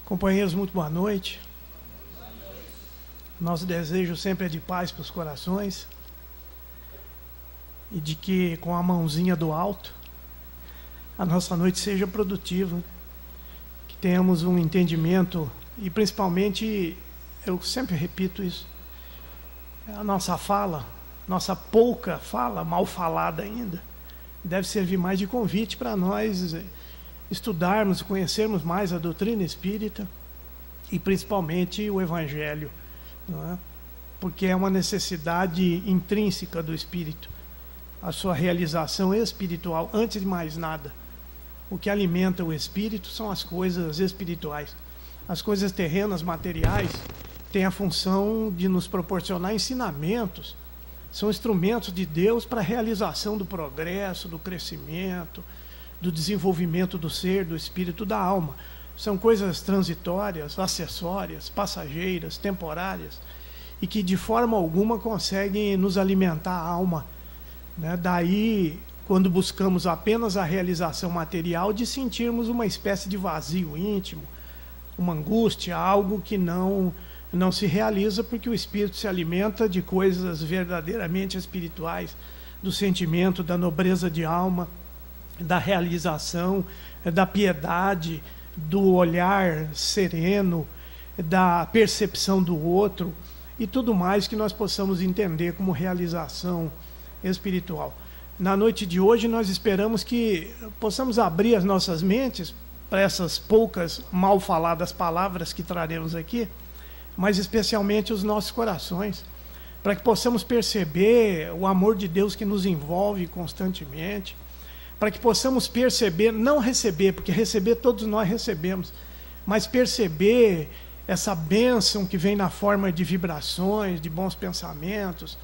Companheiros, muito boa noite. Nosso desejo sempre é de paz para os corações e de que, com a mãozinha do alto, a nossa noite seja produtiva, que tenhamos um entendimento e, principalmente, eu sempre repito isso, a nossa fala, nossa pouca fala, mal falada ainda, deve servir mais de convite para nós estudarmos, conhecermos mais a doutrina espírita e principalmente o Evangelho, não é? Porque é uma necessidade intrínseca do espírito, a sua realização espiritual, antes de mais nada. O que alimenta o espírito são as coisas espirituais. As coisas terrenas, materiais, têm a função de nos proporcionar ensinamentos, são instrumentos de Deus para a realização do progresso, do crescimento, do desenvolvimento do ser, do espírito, da alma. São coisas transitórias, acessórias, passageiras, temporárias, e que de forma alguma conseguem nos alimentar a alma, né? Daí, quando buscamos apenas a realização material, de sentirmos uma espécie de vazio íntimo, uma angústia, algo que não se realiza, porque o espírito se alimenta de coisas verdadeiramente espirituais, do sentimento, da nobreza de alma, da realização, da piedade, do olhar sereno, da percepção do outro e tudo mais que nós possamos entender como realização espiritual. Na noite de hoje nós esperamos que possamos abrir as nossas mentes para essas poucas mal faladas palavras que traremos aqui, mas especialmente os nossos corações, para que possamos perceber o amor de Deus que nos envolve constantemente, para que possamos perceber, não receber, porque receber todos nós recebemos, mas perceber essa bênção que vem na forma de vibrações, de bons pensamentos,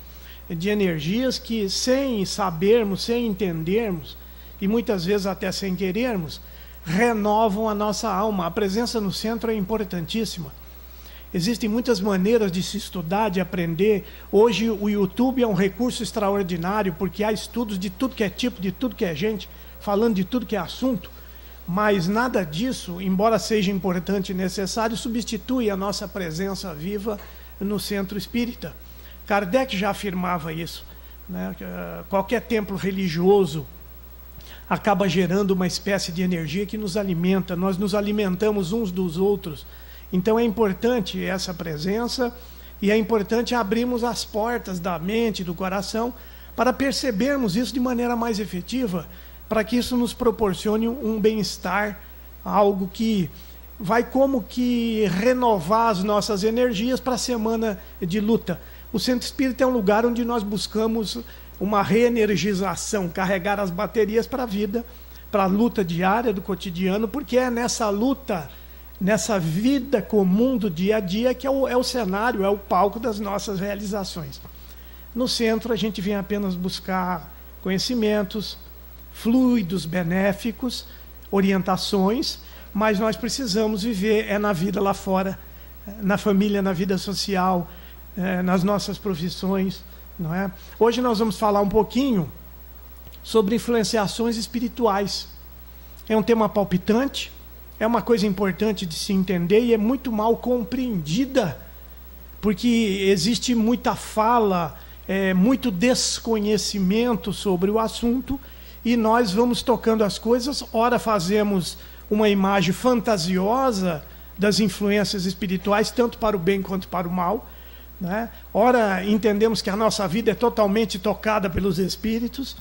de energias que, sem sabermos, sem entendermos, e muitas vezes até sem querermos, renovam a nossa alma. A presença no centro é importantíssima. Existem muitas maneiras de se estudar, de aprender. Hoje o YouTube é um recurso extraordinário, porque há estudos de tudo que é tipo, de tudo que é gente, falando de tudo que é assunto, mas nada disso, embora seja importante e necessário, substitui a nossa presença viva no centro espírita. Kardec já afirmava isso, né? Qualquer templo religioso acaba gerando uma espécie de energia que nos alimenta, nós nos alimentamos uns dos outros. Então é importante essa presença e é importante abrirmos as portas da mente, do coração, para percebermos isso de maneira mais efetiva, para que isso nos proporcione um bem-estar, algo que vai como que renovar as nossas energias para a semana de luta. O Centro Espírita é um lugar onde nós buscamos uma reenergização, carregar as baterias para a vida, para a luta diária do cotidiano, porque é nessa luta, nessa vida comum do dia a dia, que é o cenário, é o palco das nossas realizações. No centro, a gente vem apenas buscar conhecimentos, fluidos benéficos, orientações, mas nós precisamos viver na vida lá fora, na família, na vida social, nas nossas profissões, não é? Hoje nós vamos falar um pouquinho sobre influenciações espirituais. É um tema palpitante, é uma coisa importante de se entender e é muito mal compreendida, porque existe muita fala, muito desconhecimento sobre o assunto, e nós vamos tocando as coisas, ora fazemos uma imagem fantasiosa das influências espirituais, tanto para o bem quanto para o mal, né? Ora entendemos que a nossa vida é totalmente tocada pelos espíritos,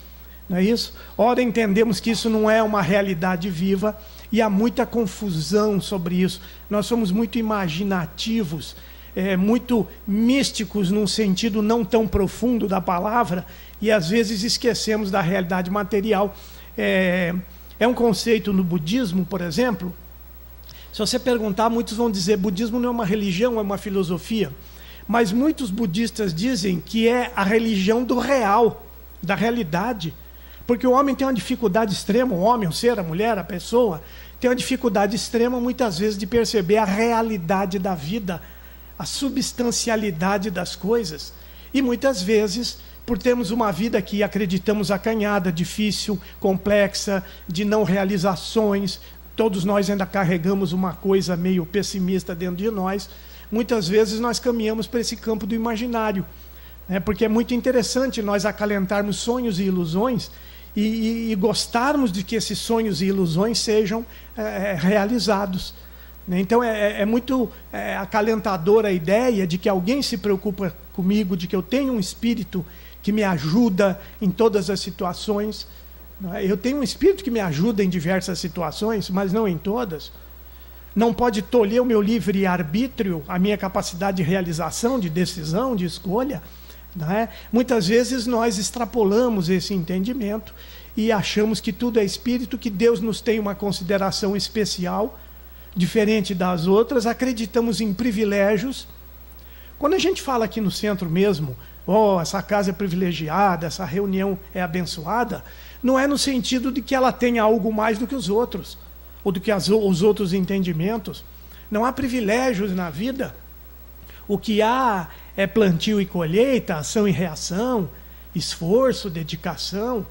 não é isso? Ora entendemos que isso não é uma realidade viva, e há muita confusão sobre isso. Nós somos muito imaginativos, muito místicos num sentido não tão profundo da palavra, e às vezes esquecemos da realidade material. É um conceito no budismo, por exemplo. Se você perguntar, muitos vão dizer: budismo não é uma religião, é uma filosofia. Mas muitos budistas dizem que é a religião do real, da realidade. Porque o homem tem uma dificuldade extrema, o homem, o ser, a mulher, a pessoa, tem uma dificuldade extrema muitas vezes de perceber a realidade da vida, a substancialidade das coisas. E muitas vezes, por termos uma vida que acreditamos acanhada, difícil, complexa, de não realizações, todos nós ainda carregamos uma coisa meio pessimista dentro de nós, muitas vezes nós caminhamos para esse campo do imaginário, né? Porque é muito interessante nós acalentarmos sonhos e ilusões e gostarmos de que esses sonhos e ilusões sejam realizados. Então é muito acalentadora a ideia de que alguém se preocupa comigo, de que eu tenho um espírito que me ajuda em todas as situações. Eu tenho um espírito que me ajuda em diversas situações, mas não em todas. Não pode tolher o meu livre-arbítrio, a minha capacidade de realização, de decisão, de escolha. Muitas vezes nós extrapolamos esse entendimento e achamos que tudo é espírito, que Deus nos tem uma consideração especial, diferente das outras, acreditamos em privilégios. Quando a gente fala aqui no centro mesmo, essa casa é privilegiada, essa reunião é abençoada, não é no sentido de que ela tenha algo mais do que os outros, ou do que os outros entendimentos. Não há privilégios na vida. O que há é plantio e colheita, ação e reação, esforço, dedicação,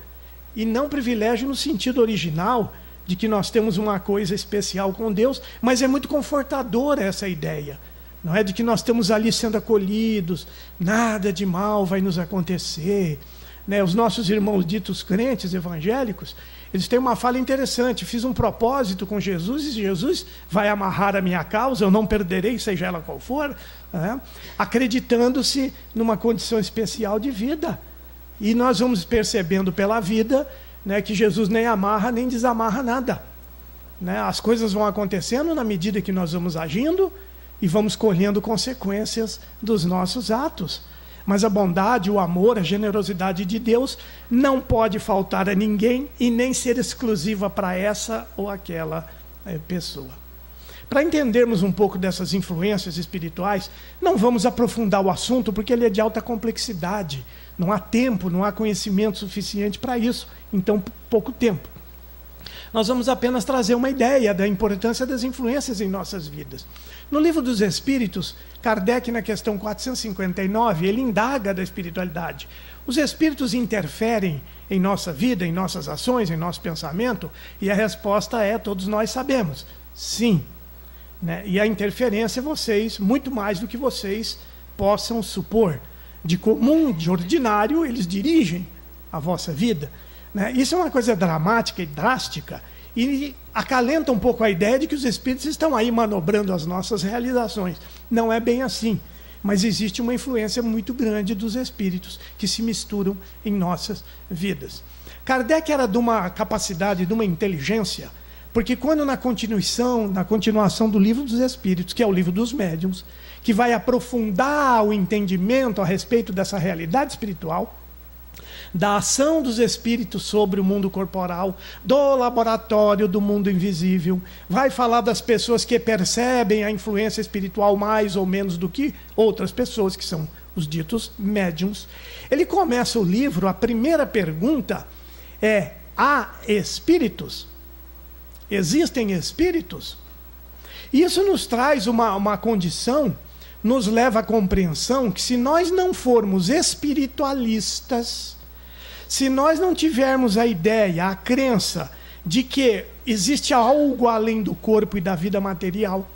e não privilégio no sentido original, de que nós temos uma coisa especial com Deus, mas é muito confortadora essa ideia, não é? De que nós estamos ali sendo acolhidos, nada de mal vai nos acontecer, né? Os nossos irmãos ditos crentes evangélicos, eles têm uma fala interessante: fiz um propósito com Jesus e Jesus vai amarrar a minha causa, eu não perderei, seja ela qual for, né? Acreditando-se numa condição especial de vida. E nós vamos percebendo pela vida, né, que Jesus nem amarra nem desamarra nada, né? As coisas vão acontecendo na medida que nós vamos agindo e vamos colhendo consequências dos nossos atos. Mas a bondade, o amor, a generosidade de Deus não pode faltar a ninguém e nem ser exclusiva para essa ou aquela pessoa. Para entendermos um pouco dessas influências espirituais, não vamos aprofundar o assunto porque ele é de alta complexidade. Não há tempo, não há conhecimento suficiente para isso, então pouco tempo. Nós vamos apenas trazer uma ideia da importância das influências em nossas vidas. No Livro dos Espíritos, Kardec, na questão 459, ele indaga da espiritualidade. Os espíritos interferem em nossa vida, em nossas ações, em nosso pensamento? E a resposta é, todos nós sabemos, sim. Né? E a interferência, muito mais do que vocês possam supor. De comum, de ordinário, eles dirigem a vossa vida. Né? Isso é uma coisa dramática e drástica e acalenta um pouco a ideia de que os espíritos estão aí manobrando as nossas realizações. Não é bem assim, mas existe uma influência muito grande dos espíritos que se misturam em nossas vidas. Kardec era de uma capacidade, de uma inteligência, porque quando na continuação do Livro dos Espíritos, que é o livro dos médiuns, que vai aprofundar o entendimento a respeito dessa realidade espiritual, da ação dos espíritos sobre o mundo corporal, do laboratório do mundo invisível, vai falar das pessoas que percebem a influência espiritual mais ou menos do que outras pessoas, que são os ditos médiuns. Ele começa o livro, a primeira pergunta é: há espíritos? Existem espíritos? Isso nos traz uma condição, nos leva à compreensão que se nós não formos espiritualistas, se nós não tivermos a ideia, a crença de que existe algo além do corpo e da vida material,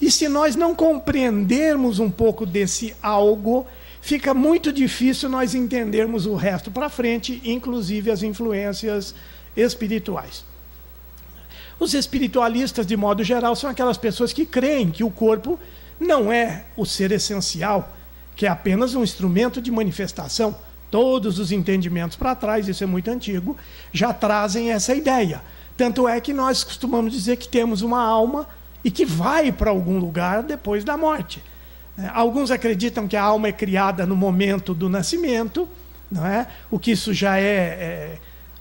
e se nós não compreendermos um pouco desse algo, fica muito difícil nós entendermos o resto para frente, inclusive as influências espirituais. Os espiritualistas, de modo geral, são aquelas pessoas que creem que o corpo não é o ser essencial, que é apenas um instrumento de manifestação. Todos os entendimentos para trás, isso é muito antigo, já trazem essa ideia. Tanto é que nós costumamos dizer que temos uma alma e que vai para algum lugar depois da morte. Alguns acreditam que a alma é criada no momento do nascimento, não é? O que isso já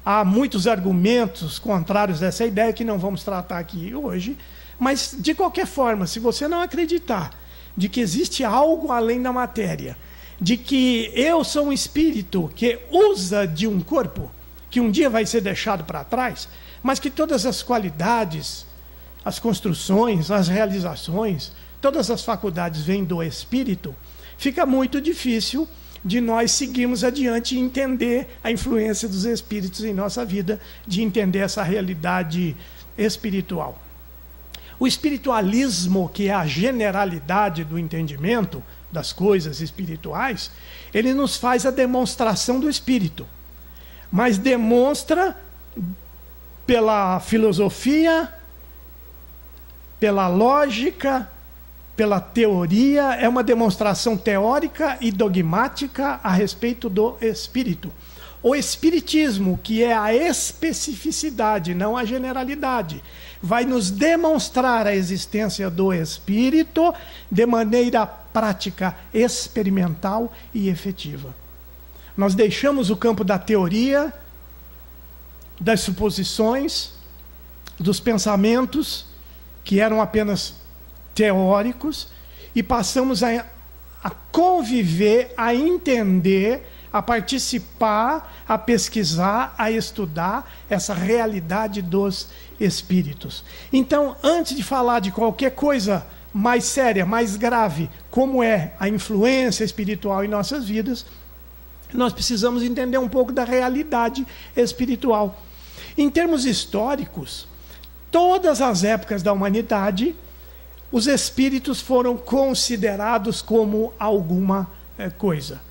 há muitos argumentos contrários a essa ideia que não vamos tratar aqui hoje, mas de qualquer forma, se você não acreditar de que existe algo além da matéria, de que eu sou um espírito que usa de um corpo, que um dia vai ser deixado para trás, mas que todas as qualidades, as construções, as realizações, todas as faculdades vêm do espírito, fica muito difícil de nós seguirmos adiante e entender a influência dos espíritos em nossa vida, de entender essa realidade espiritual. O espiritualismo, que é a generalidade do entendimento das coisas espirituais, ele nos faz a demonstração do espírito, mas demonstra pela filosofia, pela lógica, pela teoria, é uma demonstração teórica e dogmática a respeito do espírito. O espiritismo, que é a especificidade, não a generalidade, vai nos demonstrar a existência do espírito de maneira prática, experimental e efetiva. Nós deixamos o campo da teoria, das suposições, dos pensamentos, que eram apenas teóricos, e passamos a conviver, a entender, a participar, a pesquisar, a estudar essa realidade dos espíritos. Então, antes de falar de qualquer coisa mais séria, mais grave, como é a influência espiritual em nossas vidas, nós precisamos entender um pouco da realidade espiritual. Em termos históricos, todas as épocas da humanidade, os espíritos foram considerados como alguma coisa.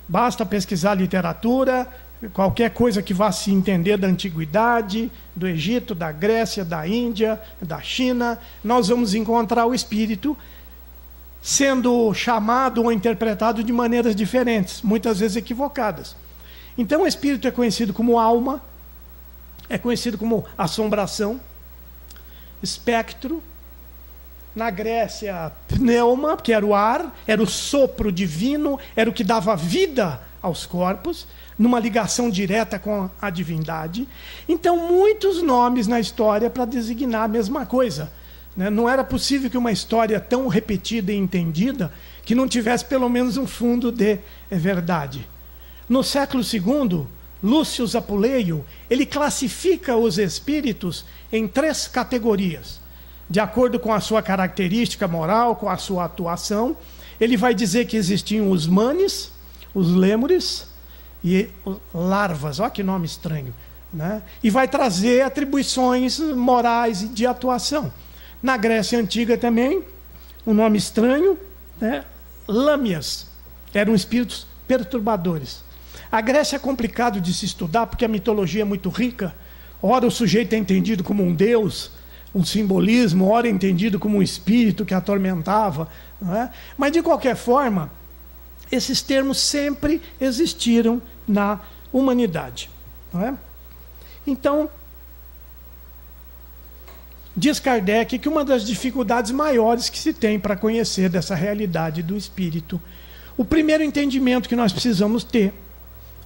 Basta pesquisar literatura, qualquer coisa que vá se entender da antiguidade, do Egito, da Grécia, da Índia, da China, nós vamos encontrar o espírito sendo chamado ou interpretado de maneiras diferentes, muitas vezes equivocadas. Então o espírito é conhecido como alma, é conhecido como assombração, espectro. Na Grécia, pneuma, que era o ar, era o sopro divino, era o que dava vida aos corpos, numa ligação direta com a divindade. Então, muitos nomes na história para designar a mesma coisa. Não era possível que uma história tão repetida e entendida que não tivesse pelo menos um fundo de verdade. No século II, Lúcio Apuleio, ele classifica os espíritos em 3 categorias. De acordo com a sua característica moral, com a sua atuação, ele vai dizer que existiam os manes, os lêmures e os larvas. Olha que nome estranho, né? E vai trazer atribuições morais de atuação. Na Grécia Antiga também, um nome estranho, né? Lâmias, eram espíritos perturbadores. A Grécia é complicado de se estudar porque a mitologia é muito rica. Ora o sujeito é entendido como um deus, um simbolismo, ora entendido como um espírito que atormentava, não é? Mas de qualquer forma, esses termos sempre existiram na humanidade, não é? Então, diz Kardec que uma das dificuldades maiores que se tem para conhecer dessa realidade do espírito, o primeiro entendimento que nós precisamos ter,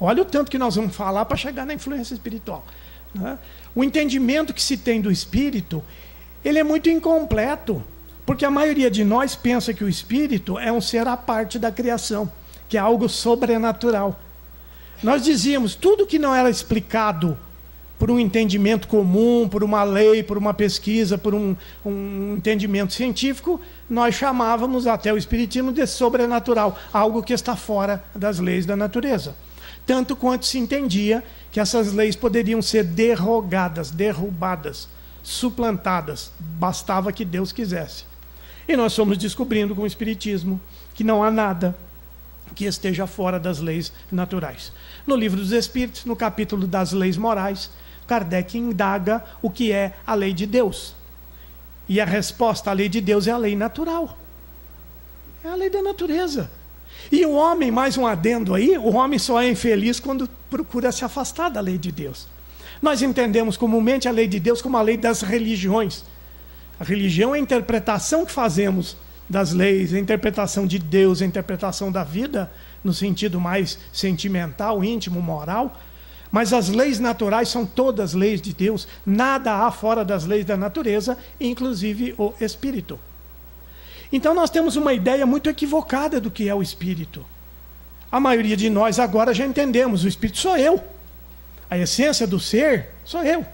olha o tanto que nós vamos falar para chegar na influência espiritual, não é? O entendimento que se tem do espírito, ele é muito incompleto, porque a maioria de nós pensa que o espírito é um ser à parte da criação, que é algo sobrenatural. Nós dizíamos, tudo que não era explicado por um entendimento comum, por uma lei, por uma pesquisa, por um entendimento científico, nós chamávamos até o espiritismo de sobrenatural, algo que está fora das leis da natureza. Tanto quanto se entendia que essas leis poderiam ser derrogadas, derrubadas, suplantadas, bastava que Deus quisesse. E nós fomos descobrindo com o espiritismo que não há nada que esteja fora das leis naturais. No Livro dos Espíritos, no capítulo das leis morais, Kardec indaga o que é a lei de Deus. E a resposta à lei de Deus é a lei natural. É a lei da natureza. E o homem, mais um adendo aí, o homem só é infeliz quando procura se afastar da lei de Deus. Nós entendemos comumente a lei de Deus como a lei das religiões. A religião é a interpretação que fazemos das leis, a interpretação de Deus, a interpretação da vida, no sentido mais sentimental, íntimo, moral. Mas as leis naturais são todas leis de Deus, nada há fora das leis da natureza, inclusive o espírito. Então nós temos uma ideia muito equivocada do que é o espírito. A maioria de nós agora já entendemos, o espírito sou eu. A essência do ser sou eu.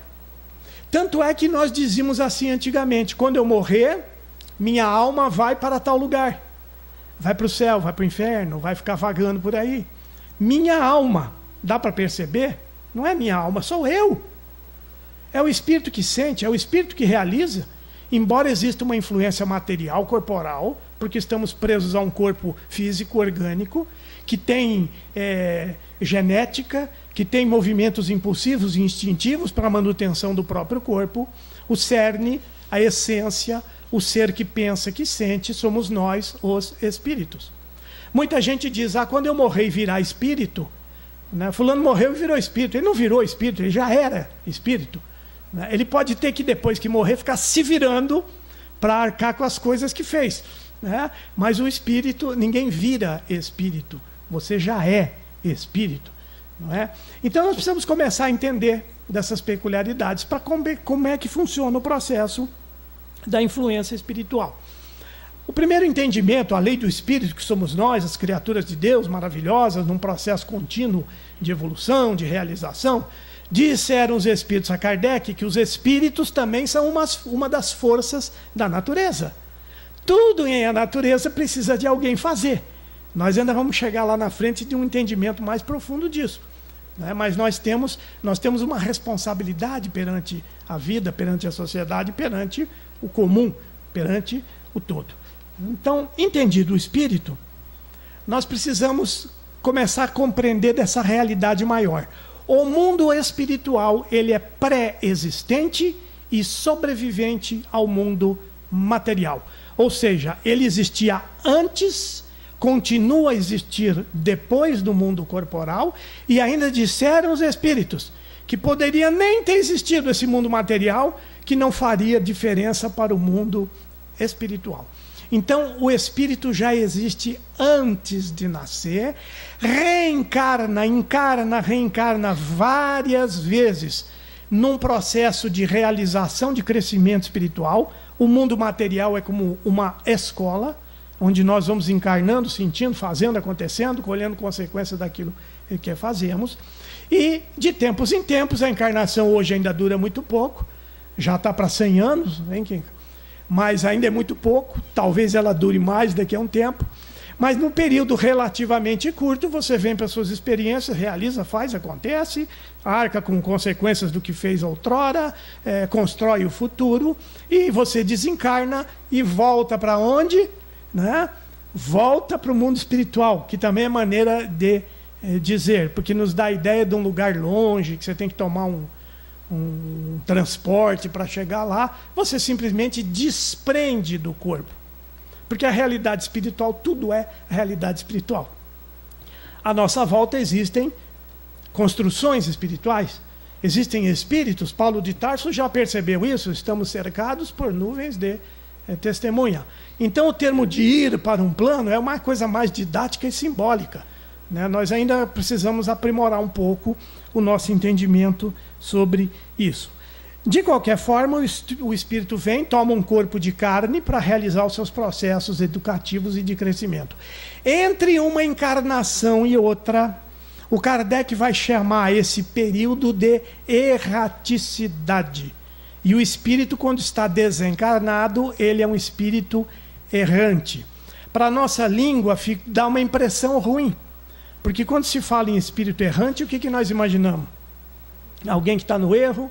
Tanto é que nós dizíamos assim antigamente, quando eu morrer, minha alma vai para tal lugar. Vai para o céu, vai para o inferno, vai ficar vagando por aí. Minha alma, dá para perceber? Não é minha alma, sou eu. É o espírito que sente, é o espírito que realiza. Embora exista uma influência material, corporal, porque estamos presos a um corpo físico, orgânico, que tem genética, que tem movimentos impulsivos e instintivos para a manutenção do próprio corpo, o cerne, a essência, o ser que pensa, que sente, somos nós, os espíritos. Muita gente diz, quando eu morrer e virar espírito, né, fulano morreu e virou espírito. Ele não virou espírito, ele já era espírito. Né? Ele pode ter que, depois que morrer, ficar se virando para arcar com as coisas que fez. Né? Mas o espírito, ninguém vira espírito. Você já é espírito. Não é? Então nós precisamos começar a entender dessas peculiaridades para como é que funciona o processo da influência espiritual. O primeiro entendimento, a lei do espírito, que somos nós, as criaturas de Deus maravilhosas, num processo contínuo de evolução, de realização, disseram os espíritos a Kardec que os espíritos também são uma das forças da natureza. Tudo em a natureza precisa de alguém fazer. Nós ainda vamos chegar lá na frente de um entendimento mais profundo disso. Né? Mas nós temos uma responsabilidade perante a vida, perante a sociedade, perante o comum, perante o todo. Então, entendido o espírito, nós precisamos começar a compreender dessa realidade maior. O mundo espiritual, ele é pré-existente e sobrevivente ao mundo material. Ou seja, ele existia antes, continua a existir depois do mundo corporal, e ainda disseram os espíritos que poderia nem ter existido esse mundo material, que não faria diferença para o mundo espiritual. Então, o espírito já existe antes de nascer, reencarna várias vezes num processo de realização de crescimento espiritual. O mundo material é como uma escola, onde nós vamos encarnando, sentindo, fazendo, acontecendo, colhendo consequências daquilo que fazemos. E, de tempos em tempos, a encarnação hoje ainda dura muito pouco, já está para 100 anos, mas ainda é muito pouco, talvez ela dure mais daqui a um tempo, mas num período relativamente curto, você vem para suas experiências, realiza, faz, acontece, arca com consequências do que fez outrora, constrói o futuro, e você desencarna e volta para onde? Né? Volta para o mundo espiritual, que também é maneira de dizer, porque nos dá a ideia de um lugar longe, que você tem que tomar um transporte para chegar lá. Você simplesmente desprende do corpo, porque a realidade espiritual, tudo é realidade espiritual. À nossa volta existem construções espirituais, existem espíritos. Paulo de Tarso já percebeu isso, estamos cercados por nuvens de testemunha. Então o termo de ir para um plano é uma coisa mais didática e simbólica, né? Nós ainda precisamos aprimorar um pouco o nosso entendimento sobre isso. De qualquer forma, o espírito vem, toma um corpo de carne para realizar os seus processos educativos e de crescimento. Entre uma encarnação e outra, o Kardec vai chamar esse período de erraticidade. E o espírito, quando está desencarnado, ele é um espírito errante. Para a nossa língua, dá uma impressão ruim. Porque quando se fala em espírito errante, o que nós imaginamos? Alguém que está no erro,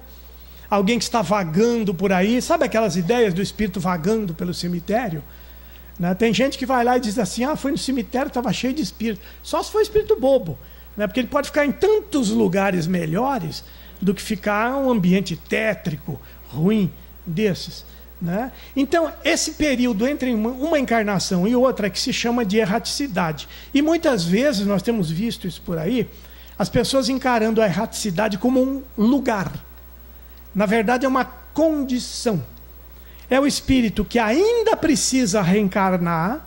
alguém que está vagando por aí. Sabe aquelas ideias do espírito vagando pelo cemitério? Né? Tem gente que vai lá e diz assim, foi no cemitério, estava cheio de espírito. Só se for espírito bobo, né? Porque ele pode ficar em tantos lugares melhores do que ficar um ambiente tétrico, ruim desses. Né? Então, esse período entre uma encarnação e outra é que se chama de erraticidade. E muitas vezes, nós temos visto isso por aí, as pessoas encarando a erraticidade como um lugar. Na verdade, é uma condição. É o espírito que ainda precisa reencarnar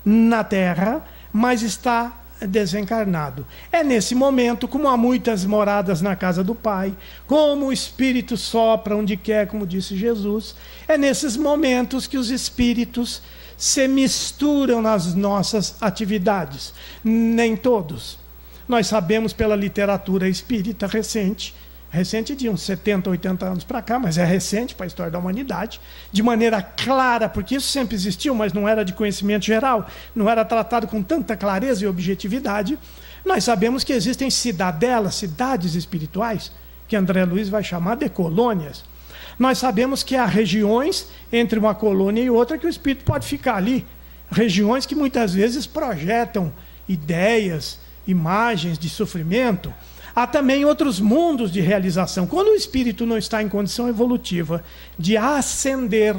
na Terra, mas está desencarnado. É nesse momento, como há muitas moradas na casa do Pai, como o Espírito sopra onde quer, como disse Jesus, é nesses momentos que os espíritos se misturam nas nossas atividades. Nem todos. Nós sabemos pela literatura espírita recente de uns 70, 80 anos para cá, mas é recente para a história da humanidade, de maneira clara, porque isso sempre existiu, mas não era de conhecimento geral, não era tratado com tanta clareza e objetividade. Nós sabemos que existem cidadelas, cidades espirituais, que André Luiz vai chamar de colônias. Nós sabemos que há regiões entre uma colônia e outra que o espírito pode ficar ali. Regiões que muitas vezes projetam ideias, imagens de sofrimento. Há também outros mundos de realização. Quando o espírito não está em condição evolutiva de ascender,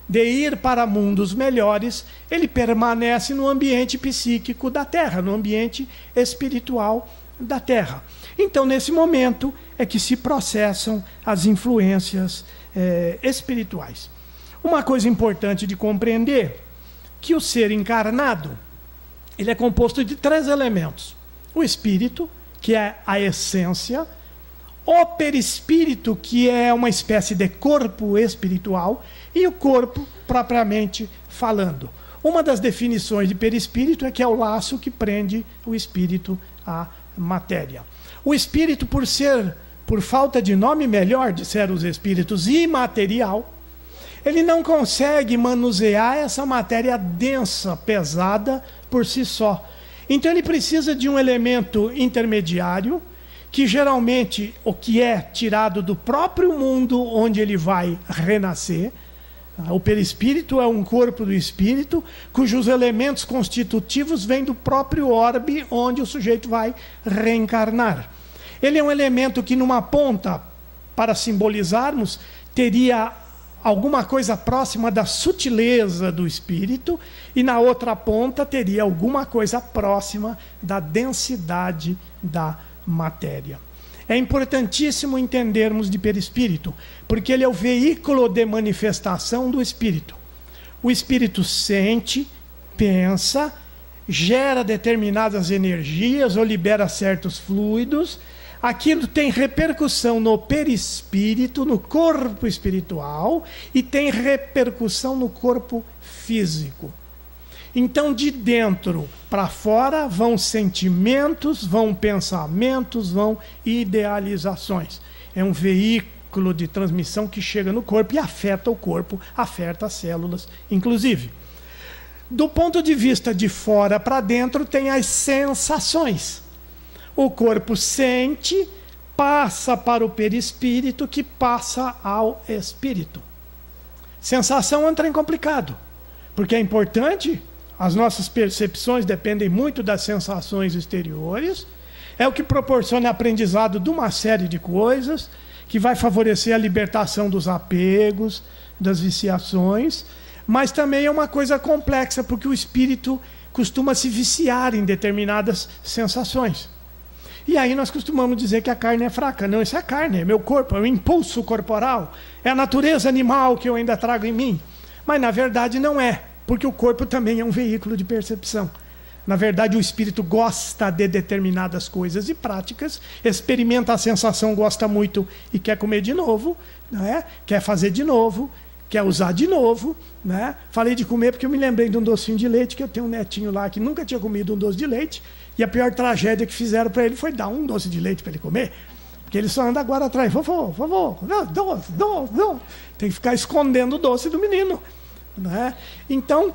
de ir para mundos melhores, ele permanece no ambiente psíquico da Terra, no ambiente espiritual da Terra. Então, nesse momento, é que se processam as influências espirituais. Uma coisa importante de compreender, que o ser encarnado, ele é composto de 3 elementos. O espírito, que é a essência, o perispírito, que é uma espécie de corpo espiritual, e o corpo propriamente falando. Uma das definições de perispírito é que é o laço que prende o espírito à matéria. O espírito, por falta de nome melhor, disseram os espíritos, imaterial, ele não consegue manusear essa matéria densa, pesada, por si só. Então ele precisa de um elemento intermediário, que geralmente o que é tirado do próprio mundo onde ele vai renascer. O perispírito é um corpo do espírito, cujos elementos constitutivos vêm do próprio orbe onde o sujeito vai reencarnar. Ele é um elemento que numa ponta, para simbolizarmos, teria alguma coisa próxima da sutileza do espírito, e na outra ponta teria alguma coisa próxima da densidade da matéria. É importantíssimo entendermos de perispírito, porque ele é o veículo de manifestação do espírito. O espírito sente, pensa, gera determinadas energias ou libera certos fluidos. Aquilo tem repercussão no perispírito, no corpo espiritual, e tem repercussão no corpo físico. Então, de dentro para fora vão sentimentos, vão pensamentos, vão idealizações. É um veículo de transmissão que chega no corpo e afeta o corpo, afeta as células, inclusive. Do ponto de vista de fora para dentro, tem as sensações. O corpo sente, passa para o perispírito, que passa ao espírito. Sensação é um trem complicado, porque é importante. As nossas percepções dependem muito das sensações exteriores. É o que proporciona aprendizado de uma série de coisas, que vai favorecer a libertação dos apegos, das viciações. Mas também é uma coisa complexa, porque o espírito costuma se viciar em determinadas sensações. E aí nós costumamos dizer que a carne é fraca. Não, isso é a carne, é meu corpo, é o impulso corporal, é a natureza animal que eu ainda trago em mim. Mas na verdade não é. Porque o corpo também é um veículo de percepção. Na verdade, o espírito gosta de determinadas coisas e práticas, experimenta a sensação, gosta muito e quer comer de novo, né? Quer fazer de novo, quer usar de novo. Né? Falei de comer porque eu me lembrei de um docinho de leite, que eu tenho um netinho lá que nunca tinha comido um doce de leite, e a pior tragédia que fizeram para ele foi dar um doce de leite para ele comer, porque ele só anda agora atrás, vovô, doce. Tem que ficar escondendo o doce do menino. Né? Então,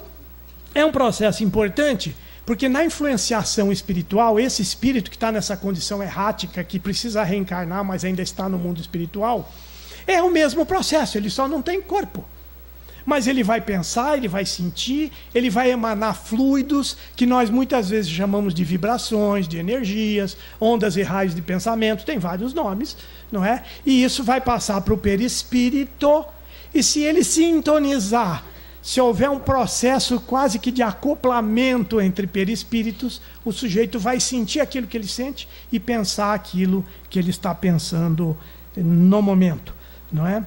é um processo importante, porque na influenciação espiritual, esse espírito que está nessa condição errática, que precisa reencarnar, mas ainda está no mundo espiritual, é o mesmo processo, ele só não tem corpo. Mas ele vai pensar, ele vai sentir, ele vai emanar fluidos, que nós muitas vezes chamamos de vibrações, de energias, ondas e raios de pensamento, tem vários nomes, não é? E isso vai passar para o perispírito, e se ele sintonizar, se houver um processo quase que de acoplamento entre perispíritos, o sujeito vai sentir aquilo que ele sente e pensar aquilo que ele está pensando no momento, não é?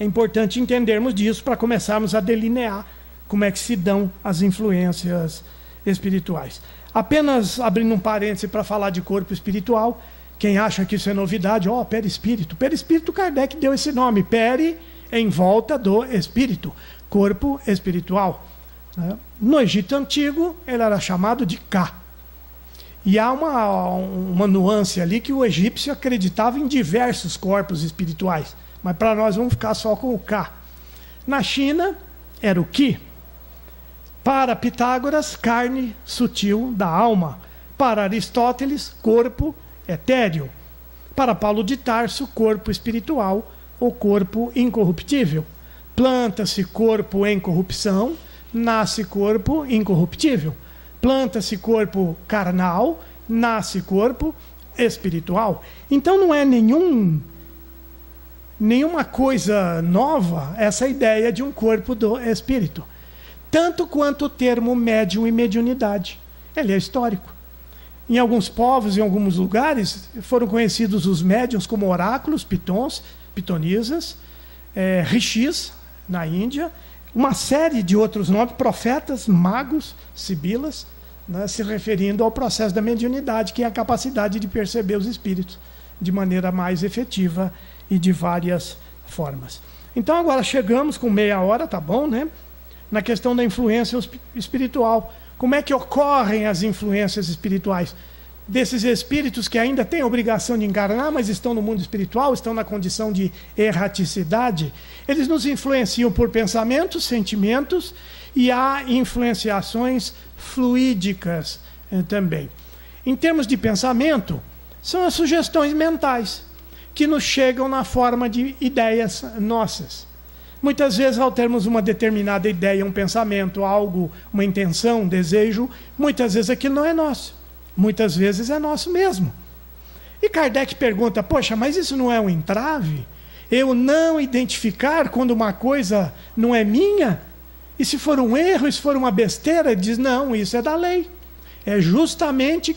É importante entendermos disso para começarmos a delinear como é que se dão as influências espirituais. Apenas abrindo um parêntese para falar de corpo espiritual, quem acha que isso é novidade, perispírito. Perispírito, Kardec deu esse nome, peri, em volta do espírito, corpo espiritual. No Egito Antigo, ele era chamado de Ka. E há uma nuance ali que o egípcio acreditava em diversos corpos espirituais, mas para nós vamos ficar só com o Ka. Na China, era o Ki. Para Pitágoras, carne sutil da alma. Para Aristóteles, corpo etéreo. Para Paulo de Tarso, corpo espiritual, o corpo incorruptível. Planta-se corpo em corrupção, nasce corpo incorruptível. Planta-se corpo carnal, nasce corpo espiritual. Então não é nenhuma coisa nova essa ideia de um corpo do espírito. Tanto quanto o termo médium e mediunidade. Ele é histórico. Em alguns povos, em alguns lugares, foram conhecidos os médiuns como oráculos, pitons, pitonisas, rishis, na Índia, uma série de outros nomes, profetas, magos, sibilas, né, se referindo ao processo da mediunidade, que é a capacidade de perceber os espíritos de maneira mais efetiva e de várias formas. Então agora chegamos com meia hora, tá bom, né? Na questão da influência espiritual. Como é que ocorrem as influências espirituais? Desses espíritos que ainda têm a obrigação de encarnar, mas estão no mundo espiritual, estão na condição de erraticidade, eles nos influenciam por pensamentos, sentimentos, e há influenciações fluídicas também. Em termos de pensamento, são as sugestões mentais, que nos chegam na forma de ideias nossas. Muitas vezes, ao termos uma determinada ideia, um pensamento, algo, uma intenção, um desejo, muitas vezes aquilo não é nosso. Muitas vezes é nosso mesmo. E Kardec pergunta, poxa, mas isso não é um entrave? Eu não identificar quando uma coisa não é minha? E se for um erro, e se for uma besteira? Ele diz, não, isso é da lei. É justamente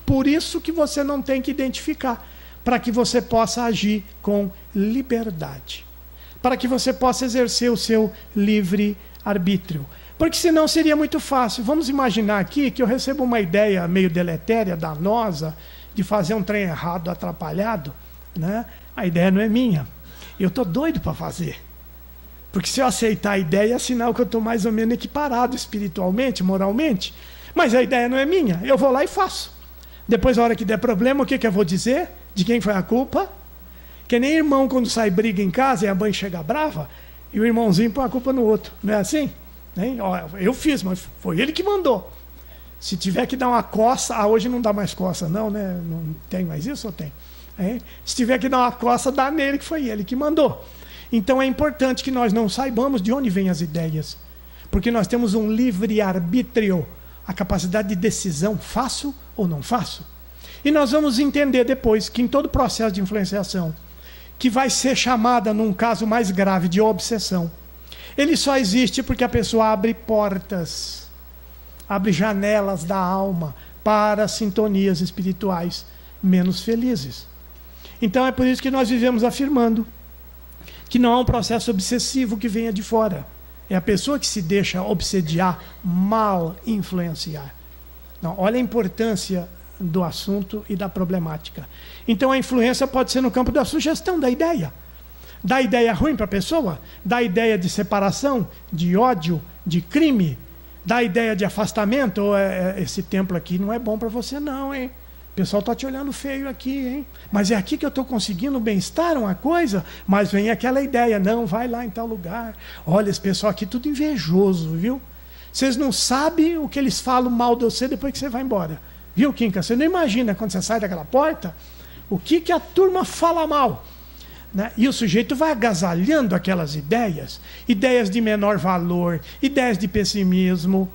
por isso que você não tem que identificar, para que você possa agir com liberdade, para que você possa exercer o seu livre-arbítrio. Porque senão seria muito fácil. Vamos imaginar aqui que eu recebo uma ideia meio deletéria, danosa, de fazer um trem errado, atrapalhado, né? A ideia não é minha. Eu estou doido para fazer. Porque se eu aceitar a ideia, é sinal que eu estou mais ou menos equiparado espiritualmente, moralmente. Mas a ideia não é minha. Eu vou lá e faço. Depois, na hora que der problema, o que eu vou dizer? De quem foi a culpa? Que nem irmão quando sai briga em casa e a mãe chega brava, e o irmãozinho põe a culpa no outro. Não é assim? Hein? Ó, eu fiz, mas foi ele que mandou. Se tiver que dar uma coça, hoje não dá mais coça não, né? Não tem mais isso ou tem? Hein? Se tiver que dar uma coça, dá nele, que foi ele que mandou. Então é importante que nós não saibamos de onde vêm as ideias, porque nós temos um livre-arbítrio, a capacidade de decisão, faço ou não faço. E nós vamos entender depois que em todo processo de influenciação, que vai ser chamada, num caso mais grave, de obsessão, ele só existe porque a pessoa abre portas, abre janelas da alma para sintonias espirituais menos felizes. Então é por isso que nós vivemos afirmando que não há um processo obsessivo que venha de fora. É a pessoa que se deixa obsediar, mal influenciar. Não, olha a importância do assunto e da problemática. Então a influência pode ser no campo da sugestão, da ideia. Dá ideia ruim para a pessoa, dá ideia de separação, de ódio, de crime, dá ideia de afastamento, ou esse templo aqui não é bom para você não, hein? O pessoal está te olhando feio aqui, hein? Mas é aqui que eu estou conseguindo bem-estar, uma coisa, mas vem aquela ideia, não, vai lá em tal lugar. Olha, esse pessoal aqui tudo invejoso, viu? Vocês não sabem o que eles falam mal de você depois que você vai embora. Viu, Kinka? Você não imagina quando você sai daquela porta, o que a turma fala mal. Né? E o sujeito vai agasalhando aquelas ideias, ideias de menor valor, ideias de pessimismo.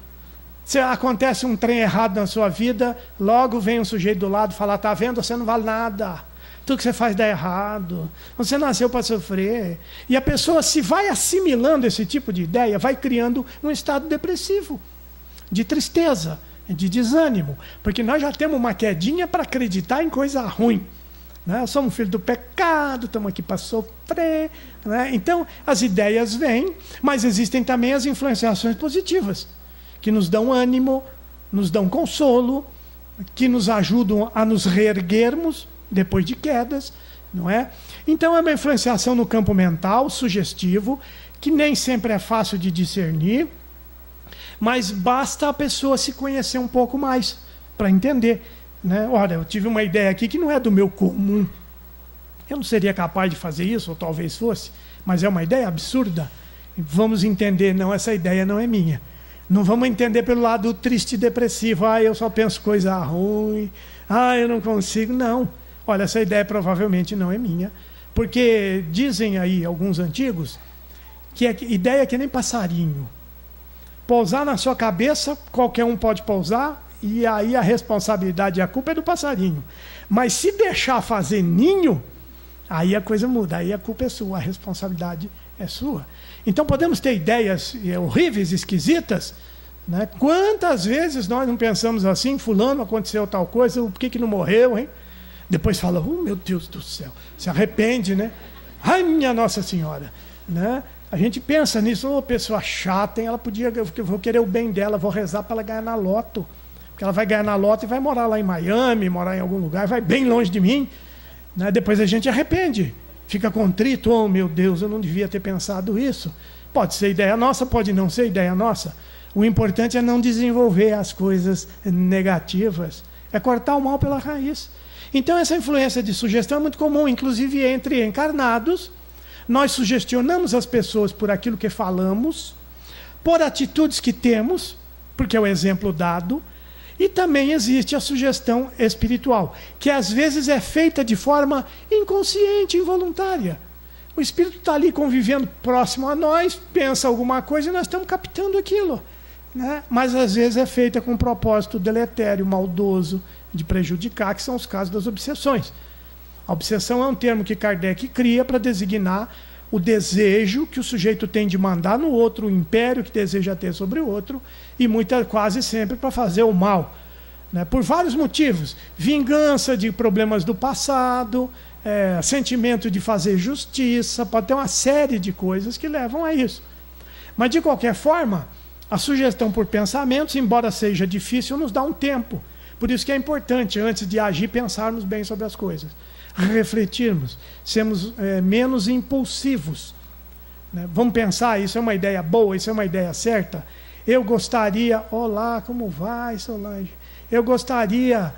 Se acontece um trem errado na sua vida, logo vem um sujeito do lado e fala, tá vendo, você não vale nada, tudo que você faz dá errado, você nasceu para sofrer. E a pessoa se vai assimilando esse tipo de ideia, vai criando um estado depressivo, de tristeza, de desânimo, porque nós já temos uma quedinha para acreditar em coisa ruim. Né? Somos filhos do pecado, estamos aqui para sofrer. Né? Então, as ideias vêm, mas existem também as influenciações positivas, que nos dão ânimo, nos dão consolo, que nos ajudam a nos reerguermos depois de quedas. Não é? Então, é uma influenciação no campo mental, sugestivo, que nem sempre é fácil de discernir, mas basta a pessoa se conhecer um pouco mais para entender. Né? Olha, eu tive uma ideia aqui que não é do meu comum. Eu não seria capaz de fazer isso, ou talvez fosse, mas é uma ideia absurda. Vamos entender, não, essa ideia não é minha. Não vamos entender pelo lado triste e depressivo. Eu só penso coisa ruim. Eu não consigo. Não. Olha, essa ideia provavelmente não é minha, porque dizem aí alguns antigos que a ideia é que nem passarinho. Pousar na sua cabeça, qualquer um pode pousar, e aí a responsabilidade e a culpa é do passarinho. Mas se deixar fazer ninho, aí a coisa muda, aí a culpa é sua, a responsabilidade é sua. Então podemos ter ideias horríveis, esquisitas, né? Quantas vezes nós não pensamos assim, fulano, aconteceu tal coisa, por que não morreu, hein? Depois fala, meu Deus do céu, se arrepende, né? Ai, minha Nossa Senhora, né? A gente pensa nisso, pessoa chata, hein? Ela podia, eu vou querer o bem dela, vou rezar para ela ganhar na loto. Porque ela vai ganhar na loto e vai morar lá em Miami, morar em algum lugar, vai bem longe de mim, né? Depois a gente arrepende, fica contrito, oh meu Deus, eu não devia ter pensado isso. Pode ser ideia nossa, pode não ser ideia nossa. O importante é não desenvolver as coisas negativas, é cortar o mal pela raiz. Então essa influência de sugestão é muito comum, inclusive entre encarnados. Nós sugestionamos as pessoas por aquilo que falamos, por atitudes que temos, porque é o exemplo dado, e também existe a sugestão espiritual, que às vezes é feita de forma inconsciente, involuntária. O espírito está ali convivendo próximo a nós, pensa alguma coisa e nós estamos captando aquilo, né? Mas às vezes é feita com um propósito deletério, maldoso, de prejudicar, que são os casos das obsessões. A obsessão é um termo que Kardec cria para designar o desejo que o sujeito tem de mandar no outro, o império que deseja ter sobre o outro, e quase sempre para fazer o mal, né? Por vários motivos. Vingança de problemas do passado, sentimento de fazer justiça, pode ter uma série de coisas que levam a isso. Mas, de qualquer forma, a sugestão por pensamentos, embora seja difícil, nos dá um tempo. Por isso que é importante, antes de agir, pensarmos bem sobre as coisas. Refletirmos, sermos menos impulsivos, né? Vamos pensar, isso é uma ideia boa, isso é uma ideia certa? Eu gostaria, olá, como vai, Solange? Eu gostaria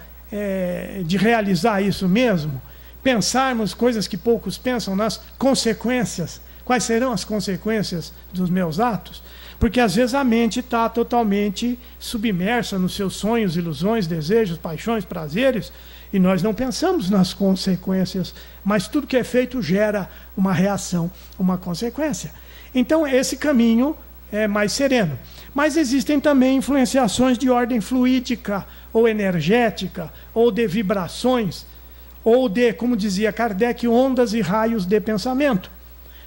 de realizar isso mesmo? Pensarmos coisas que poucos pensam, nas consequências. Quais serão as consequências dos meus atos? Porque às vezes a mente está totalmente submersa nos seus sonhos, ilusões, desejos, paixões, prazeres, e nós não pensamos nas consequências, mas tudo que é feito gera uma reação, uma consequência. Então esse caminho é mais sereno. Mas existem também influenciações de ordem fluídica, ou energética, ou de vibrações, ou de, como dizia Kardec, ondas e raios de pensamento.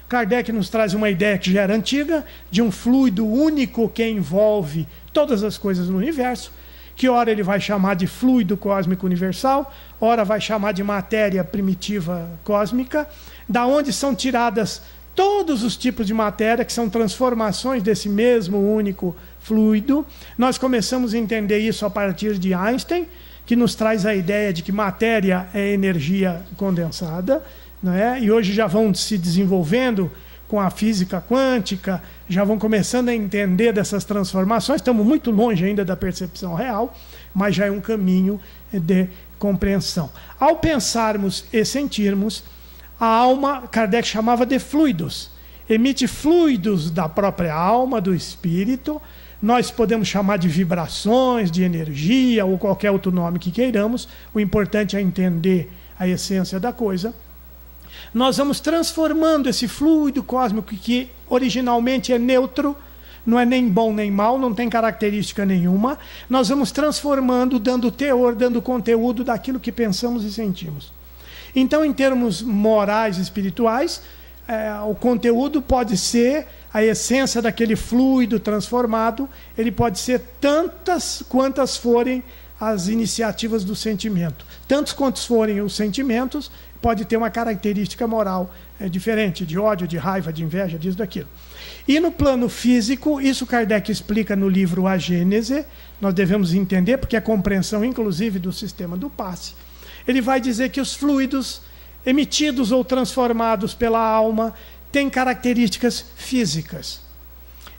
Kardec nos traz uma ideia que já era antiga, de um fluido único que envolve todas as coisas no universo, que ora ele vai chamar de fluido cósmico universal, ora vai chamar de matéria primitiva cósmica, da onde são tiradas todos os tipos de matéria, que são transformações desse mesmo único fluido. Nós começamos a entender isso a partir de Einstein, que nos traz a ideia de que matéria é energia condensada, não é? E hoje já vão se desenvolvendo com a física quântica, já vão começando a entender dessas transformações. Estamos muito longe ainda da percepção real, mas já é um caminho de compreensão. Ao pensarmos e sentirmos, a alma, Kardec chamava de fluidos, emite fluidos da própria alma, do espírito. Nós podemos chamar de vibrações, de energia ou qualquer outro nome que queiramos. O importante é entender a essência da coisa. Nós vamos transformando esse fluido cósmico que originalmente é neutro, não é nem bom nem mal, não tem característica nenhuma. Nós vamos transformando, dando teor, dando conteúdo daquilo que pensamos e sentimos. Então, em termos morais e espirituais, o conteúdo pode ser a essência daquele fluido transformado, ele pode ser tantas quantas forem as iniciativas do sentimento. Tantos quantos forem os sentimentos, pode ter uma característica moral diferente, de ódio, de raiva, de inveja, disso, daquilo. E no plano físico, isso Kardec explica no livro A Gênese, nós devemos entender, porque é a compreensão, inclusive, do sistema do passe. Ele vai dizer que os fluidos emitidos ou transformados pela alma têm características físicas.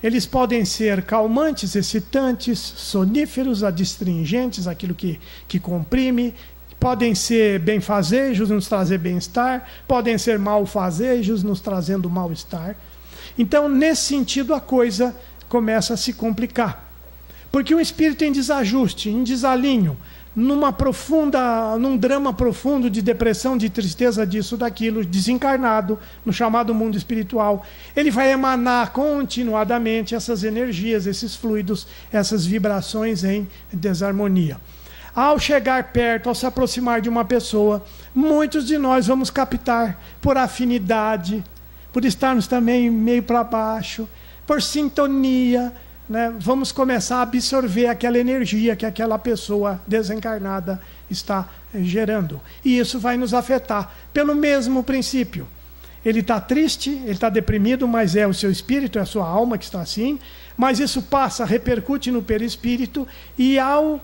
Eles podem ser calmantes, excitantes, soníferos, adstringentes, aquilo que comprime, podem ser benfazejos, nos trazer bem-estar, podem ser malfazejos, nos trazendo mal-estar. Então, nesse sentido, a coisa começa a se complicar. Porque o espírito em desajuste, em desalinho, num drama profundo de depressão, de tristeza, disso, daquilo, desencarnado, no chamado mundo espiritual. Ele vai emanar continuadamente essas energias, esses fluidos, essas vibrações em desarmonia. Ao chegar perto, ao se aproximar de uma pessoa, muitos de nós vamos captar por afinidade, por estarmos também meio para baixo, por sintonia, né? Vamos começar a absorver aquela energia que aquela pessoa desencarnada está gerando. E isso vai nos afetar pelo mesmo princípio. Ele está triste, ele está deprimido, mas é o seu espírito, é a sua alma que está assim. Mas isso passa, repercute no perispírito, e ao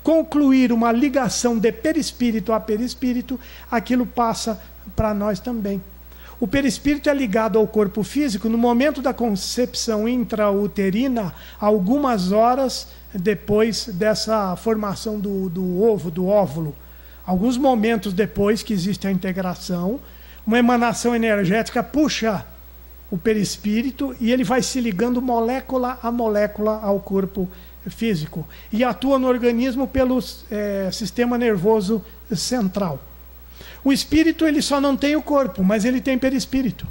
concluir uma ligação de perispírito a perispírito, aquilo passa para nós também. O perispírito é ligado ao corpo físico no momento da concepção intrauterina, algumas horas depois dessa formação do ovo, do óvulo. Alguns momentos depois que existe a integração, uma emanação energética puxa o perispírito e ele vai se ligando molécula a molécula ao corpo físico e atua no organismo pelo sistema nervoso central. O espírito, ele só não tem o corpo, mas ele tem perispírito.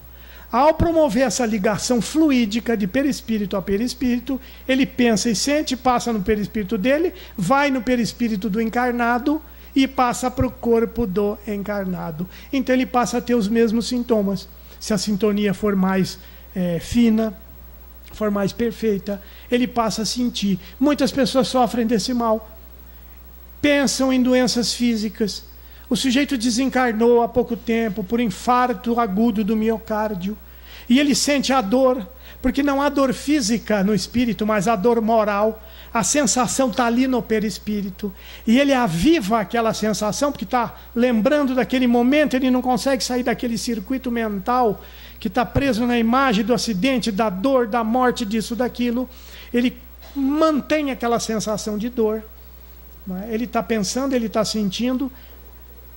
Ao promover essa ligação fluídica de perispírito a perispírito, ele pensa e sente, passa no perispírito dele, vai no perispírito do encarnado e passa para o corpo do encarnado. Então ele passa a ter os mesmos sintomas. Se a sintonia for mais fina, for mais perfeita, ele passa a sentir. Muitas pessoas sofrem desse mal. Pensam em doenças físicas. O sujeito desencarnou há pouco tempo por infarto agudo do miocárdio. E ele sente a dor, porque não há dor física no espírito, mas há dor moral. A sensação está ali no perispírito. E ele aviva aquela sensação, porque está lembrando daquele momento, ele não consegue sair daquele circuito mental que está preso na imagem do acidente, da dor, da morte, disso, daquilo. Ele mantém aquela sensação de dor. Ele está pensando, ele está sentindo.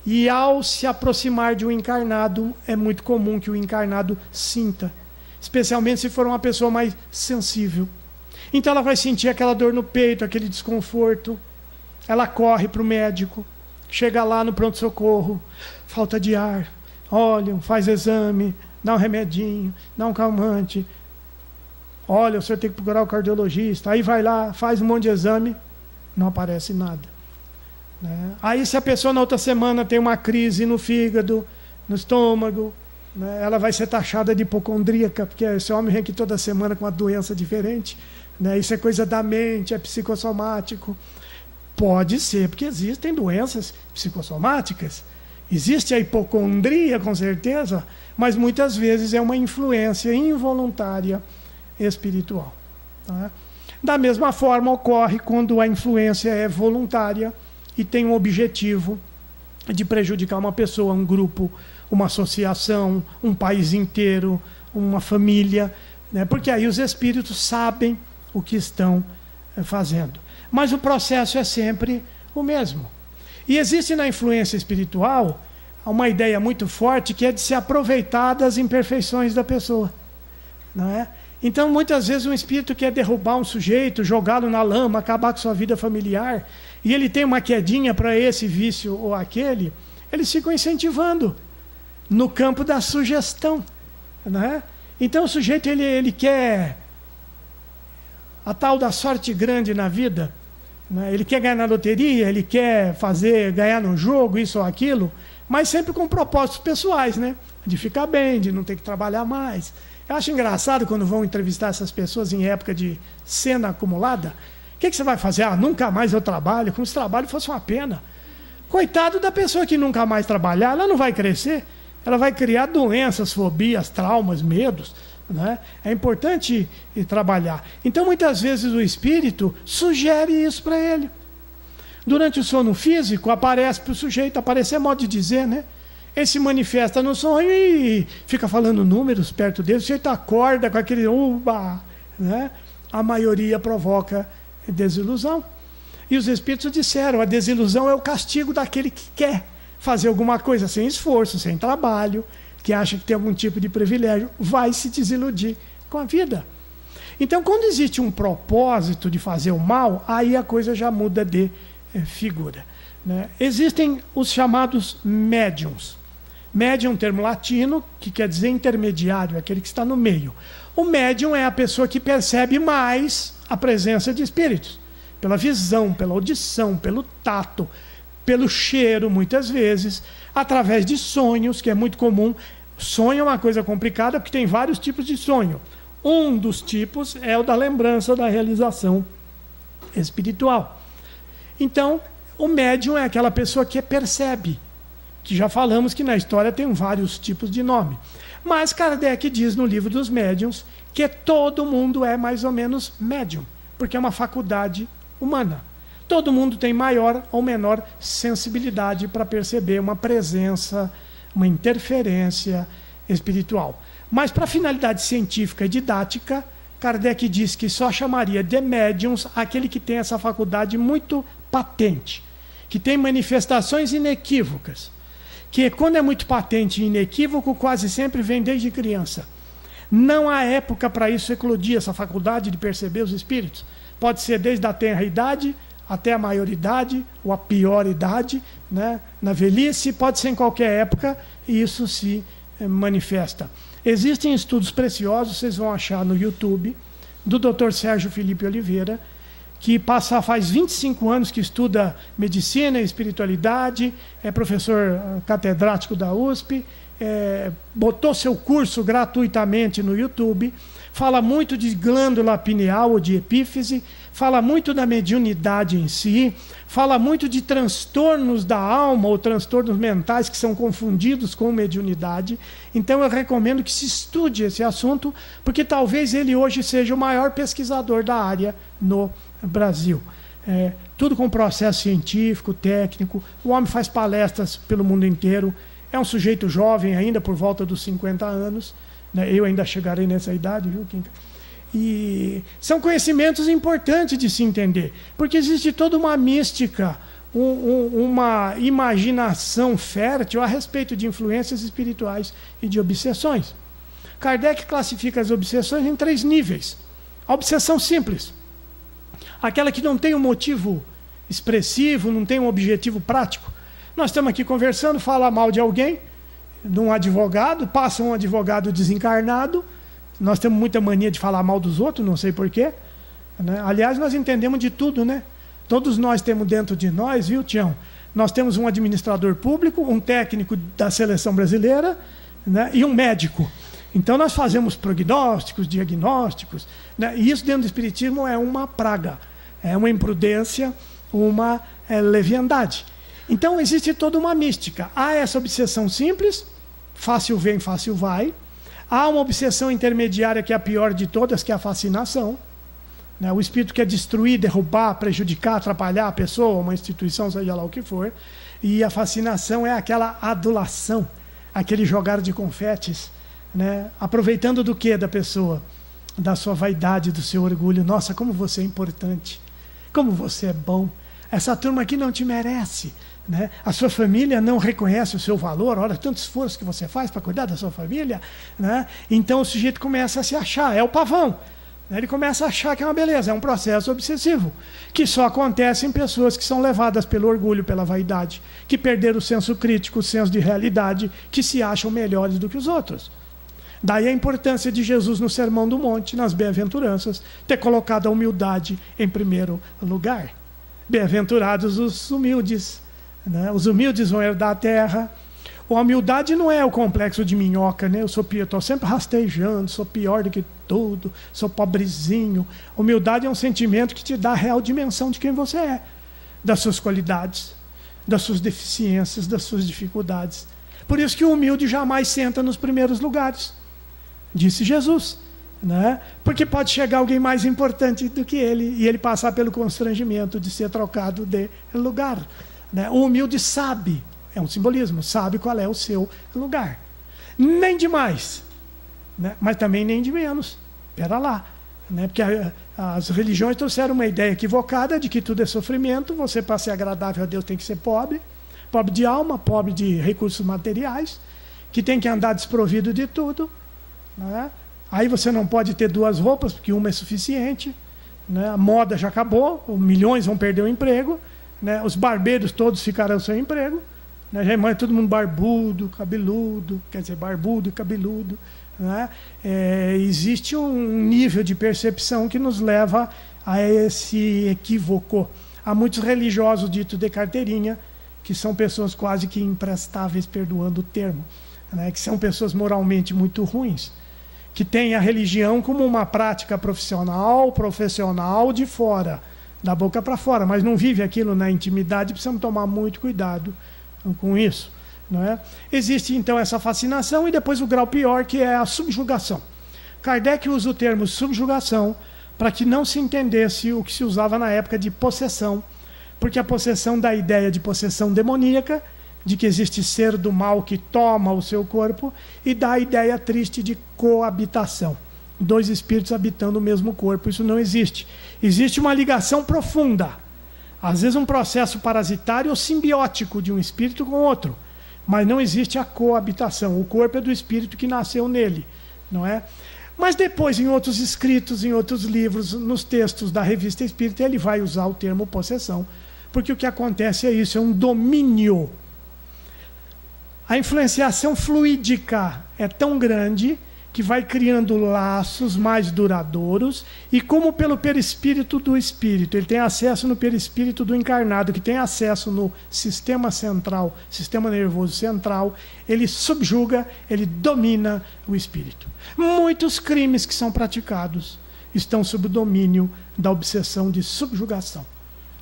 E ao se aproximar de um encarnado, é muito comum que o encarnado sinta, especialmente se for uma pessoa mais sensível. Então ela vai sentir aquela dor no peito, aquele desconforto. Ela corre para o médico, chega lá no pronto-socorro, falta de ar, olha, faz exame, dá um remedinho, dá um calmante. Olha, o senhor tem que procurar o cardiologista. Aí vai lá, faz um monte de exame, não aparece nada. Aí se a pessoa na outra semana tem uma crise no fígado, no estômago, ela vai ser taxada de hipocondríaca, porque esse homem vem aqui toda semana com uma doença diferente. Isso é coisa da mente, é psicossomático. Pode ser, porque existem doenças psicossomáticas. Existe a hipocondria, com certeza, mas muitas vezes é uma influência involuntária espiritual. Da mesma forma ocorre quando a influência é voluntária e tem um objetivo de prejudicar uma pessoa, um grupo, uma associação, um país inteiro, uma família, porque aí os espíritos sabem o que estão fazendo. Mas o processo é sempre o mesmo. E existe na influência espiritual uma ideia muito forte que é de se aproveitar das imperfeições da pessoa. Então, muitas vezes, um espírito quer derrubar um sujeito, jogá-lo na lama, acabar com sua vida familiar, e ele tem uma quedinha para esse vício ou aquele, eles ficam incentivando no campo da sugestão. Então, o sujeito ele quer a tal da sorte grande na vida, ele quer ganhar na loteria, ele quer ganhar no jogo, isso ou aquilo, mas sempre com propósitos pessoais, de ficar bem, de não ter que trabalhar mais. Eu acho engraçado quando vão entrevistar essas pessoas em época de cena acumulada. O que você vai fazer? Nunca mais eu trabalho, como se trabalho fosse uma pena. Coitado da pessoa que nunca mais trabalhar, ela não vai crescer, ela vai criar doenças, fobias, traumas, medos. É importante trabalhar. Então, muitas vezes o espírito sugere isso para ele. Durante o sono físico, aparece para o sujeito, aparecer é modo de dizer, Ele se manifesta no sonho e fica falando números perto dele. O sujeito acorda com aquele uba, A maioria provoca desilusão. E os espíritos disseram, a desilusão é o castigo daquele que quer fazer alguma coisa sem esforço, sem trabalho, que acha que tem algum tipo de privilégio, vai se desiludir com a vida. Então, quando existe um propósito de fazer o mal, aí a coisa já muda de figura. né? Existem os chamados médiums. Médium é um termo latino que quer dizer intermediário, aquele que está no meio. O médium é a pessoa que percebe mais a presença de espíritos, pela visão, pela audição, pelo tato, pelo cheiro, muitas vezes, através de sonhos, que é muito comum. Sonho é uma coisa complicada porque tem vários tipos de sonho. Um dos tipos é o da lembrança da realização espiritual. Então, o médium é aquela pessoa que percebe, que já falamos que na história tem vários tipos de nome. Mas Kardec diz no livro dos médiuns que todo mundo é mais ou menos médium, porque é uma faculdade humana. Todo mundo tem maior ou menor sensibilidade para perceber uma presença, uma interferência espiritual. Mas para finalidade científica e didática, Kardec diz que só chamaria de médiums aquele que tem essa faculdade muito patente, que tem manifestações inequívocas, que quando é muito patente e inequívoco, quase sempre vem desde criança. Não há época para isso eclodir, essa faculdade de perceber os espíritos. Pode ser desde a tenra idade até a maioridade, ou a pior idade, né? Na velhice, pode ser em qualquer época, e isso se manifesta. Existem estudos preciosos, vocês vão achar no YouTube, do Dr. Sérgio Felipe Oliveira, que faz 25 anos que estuda medicina e espiritualidade, é professor catedrático da USP, botou seu curso gratuitamente no YouTube, fala muito de glândula pineal ou de epífise, fala muito da mediunidade em si, fala muito de transtornos da alma ou transtornos mentais que são confundidos com mediunidade. Então eu recomendo que se estude esse assunto, porque talvez ele hoje seja o maior pesquisador da área no Brasil. Tudo com processo científico, técnico. O homem faz palestras pelo mundo inteiro. É um sujeito jovem ainda, por volta dos 50 anos. Eu ainda chegarei nessa idade, viu, Quinca? E são conhecimentos importantes de se entender, porque existe toda uma mística, uma imaginação fértil a respeito de influências espirituais e de obsessões. Kardec classifica as obsessões em 3 níveis. A obsessão simples, aquela que não tem um motivo expressivo, não tem um objetivo prático. Nós estamos aqui conversando, fala mal de alguém, de um advogado, passa um advogado desencarnado. Nós temos muita mania de falar mal dos outros, não sei porquê, né? Aliás, nós entendemos de tudo, né? Todos nós temos dentro de nós, viu, Tião? Nós temos um administrador público, um técnico da seleção brasileira, né? E um médico. Então nós fazemos prognósticos, diagnósticos, né? E isso dentro do espiritismo é uma praga, é uma imprudência, uma leviandade. Então existe toda uma mística. Há essa obsessão simples, fácil vem, fácil vai. Há uma obsessão intermediária que é a pior de todas, que é a fascinação. O espírito quer destruir, derrubar, prejudicar, atrapalhar a pessoa, uma instituição, seja lá o que for. E a fascinação é aquela adulação, aquele jogar de confetes, né? Aproveitando do que da pessoa? Da sua vaidade, do seu orgulho. Nossa, como você é importante, como você é bom. Essa turma aqui não te merece, né? A sua família não reconhece o seu valor. Olha, tanto esforço que você faz para cuidar da sua família, né? Então o sujeito começa a se achar, é o pavão. Ele começa a achar que é uma beleza, é um processo obsessivo, que só acontece em pessoas que são levadas pelo orgulho, pela vaidade, que perderam o senso crítico, o senso de realidade, que se acham melhores do que os outros. Daí a importância de Jesus no Sermão do Monte, nas bem-aventuranças, ter colocado a humildade em primeiro lugar. Bem-aventurados os humildes, né? Os humildes vão herdar a terra. A humildade não é o complexo de minhoca, né? Eu estou sempre rastejando, sou pior do que tudo, sou pobrezinho. Humildade é um sentimento que te dá a real dimensão de quem você é, das suas qualidades, das suas deficiências, das suas dificuldades. Por isso que o humilde jamais senta nos primeiros lugares, disse Jesus, né? Porque pode chegar alguém mais importante do que ele e ele passar pelo constrangimento de ser trocado de lugar, né? O humilde sabe, é um simbolismo, sabe qual é o seu lugar. Nem de mais, né? Mas também nem de menos. Espera lá, né? Porque as religiões trouxeram uma ideia equivocada de que tudo é sofrimento. Você, para ser agradável a Deus, tem que ser pobre, pobre de alma, pobre de recursos materiais, que tem que andar desprovido de tudo, né? Aí você não pode ter 2 roupas, porque uma é suficiente, né? A moda já acabou, milhões vão perder o emprego, né? Os barbeiros todos ficarão sem emprego, né? Já é todo mundo barbudo, cabeludo, quer dizer, barbudo e cabeludo, né? Existe um nível de percepção que nos leva a esse equívoco. Há muitos religiosos ditos de carteirinha, que são pessoas quase que imprestáveis, perdoando o termo, né? Que são pessoas moralmente muito ruins, que têm a religião como uma prática profissional de fora, da boca para fora, mas não vive aquilo na intimidade. Precisamos tomar muito cuidado com isso, não é? Existe então essa fascinação e depois o grau pior, que é a subjugação. Kardec usa o termo subjugação para que não se entendesse o que se usava na época de possessão, porque a possessão dá a ideia de possessão demoníaca, de que existe ser do mal que toma o seu corpo, e dá a ideia triste de coabitação. 2 espíritos habitando o mesmo corpo. Isso não existe. Existe uma ligação profunda. Às vezes um processo parasitário ou simbiótico de um espírito com outro. Mas não existe a coabitação. O corpo é do espírito que nasceu nele, não é? Mas depois, em outros escritos, em outros livros, nos textos da Revista Espírita, ele vai usar o termo possessão. Porque o que acontece é isso, é um domínio. A influenciação fluídica é tão grande que vai criando laços mais duradouros, e como pelo perispírito do espírito, ele tem acesso no perispírito do encarnado, que tem acesso no sistema central, sistema nervoso central, ele subjuga, ele domina o espírito. Muitos crimes que são praticados estão sob o domínio da obsessão de subjugação.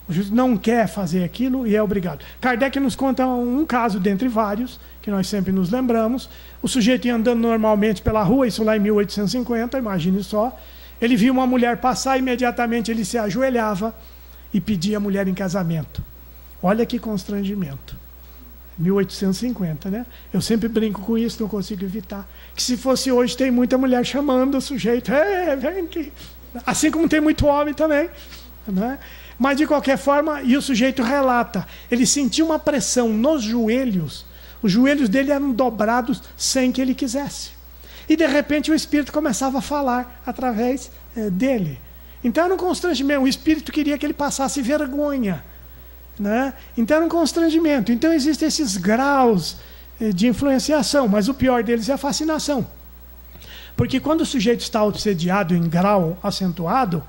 O juiz não quer fazer aquilo e é obrigado. Kardec nos conta um caso dentre vários, que nós sempre nos lembramos. O sujeito ia andando normalmente pela rua, isso lá em 1850, imagine só. Ele viu uma mulher passar, imediatamente ele se ajoelhava e pedia a mulher em casamento. Olha que constrangimento. 1850, né? Eu sempre brinco com isso, não consigo evitar. Que se fosse hoje, tem muita mulher chamando o sujeito. Vem aqui. Assim como tem muito homem também, né? Mas, de qualquer forma, e o sujeito relata, ele sentiu uma pressão nos joelhos, os joelhos dele eram dobrados sem que ele quisesse. E, de repente, o espírito começava a falar através dele. Então, era um constrangimento. O espírito queria que ele passasse vergonha, né? Então, era um constrangimento. Então, existem esses graus de influenciação, mas o pior deles é a fascinação. Porque quando o sujeito está obsediado em grau acentuado,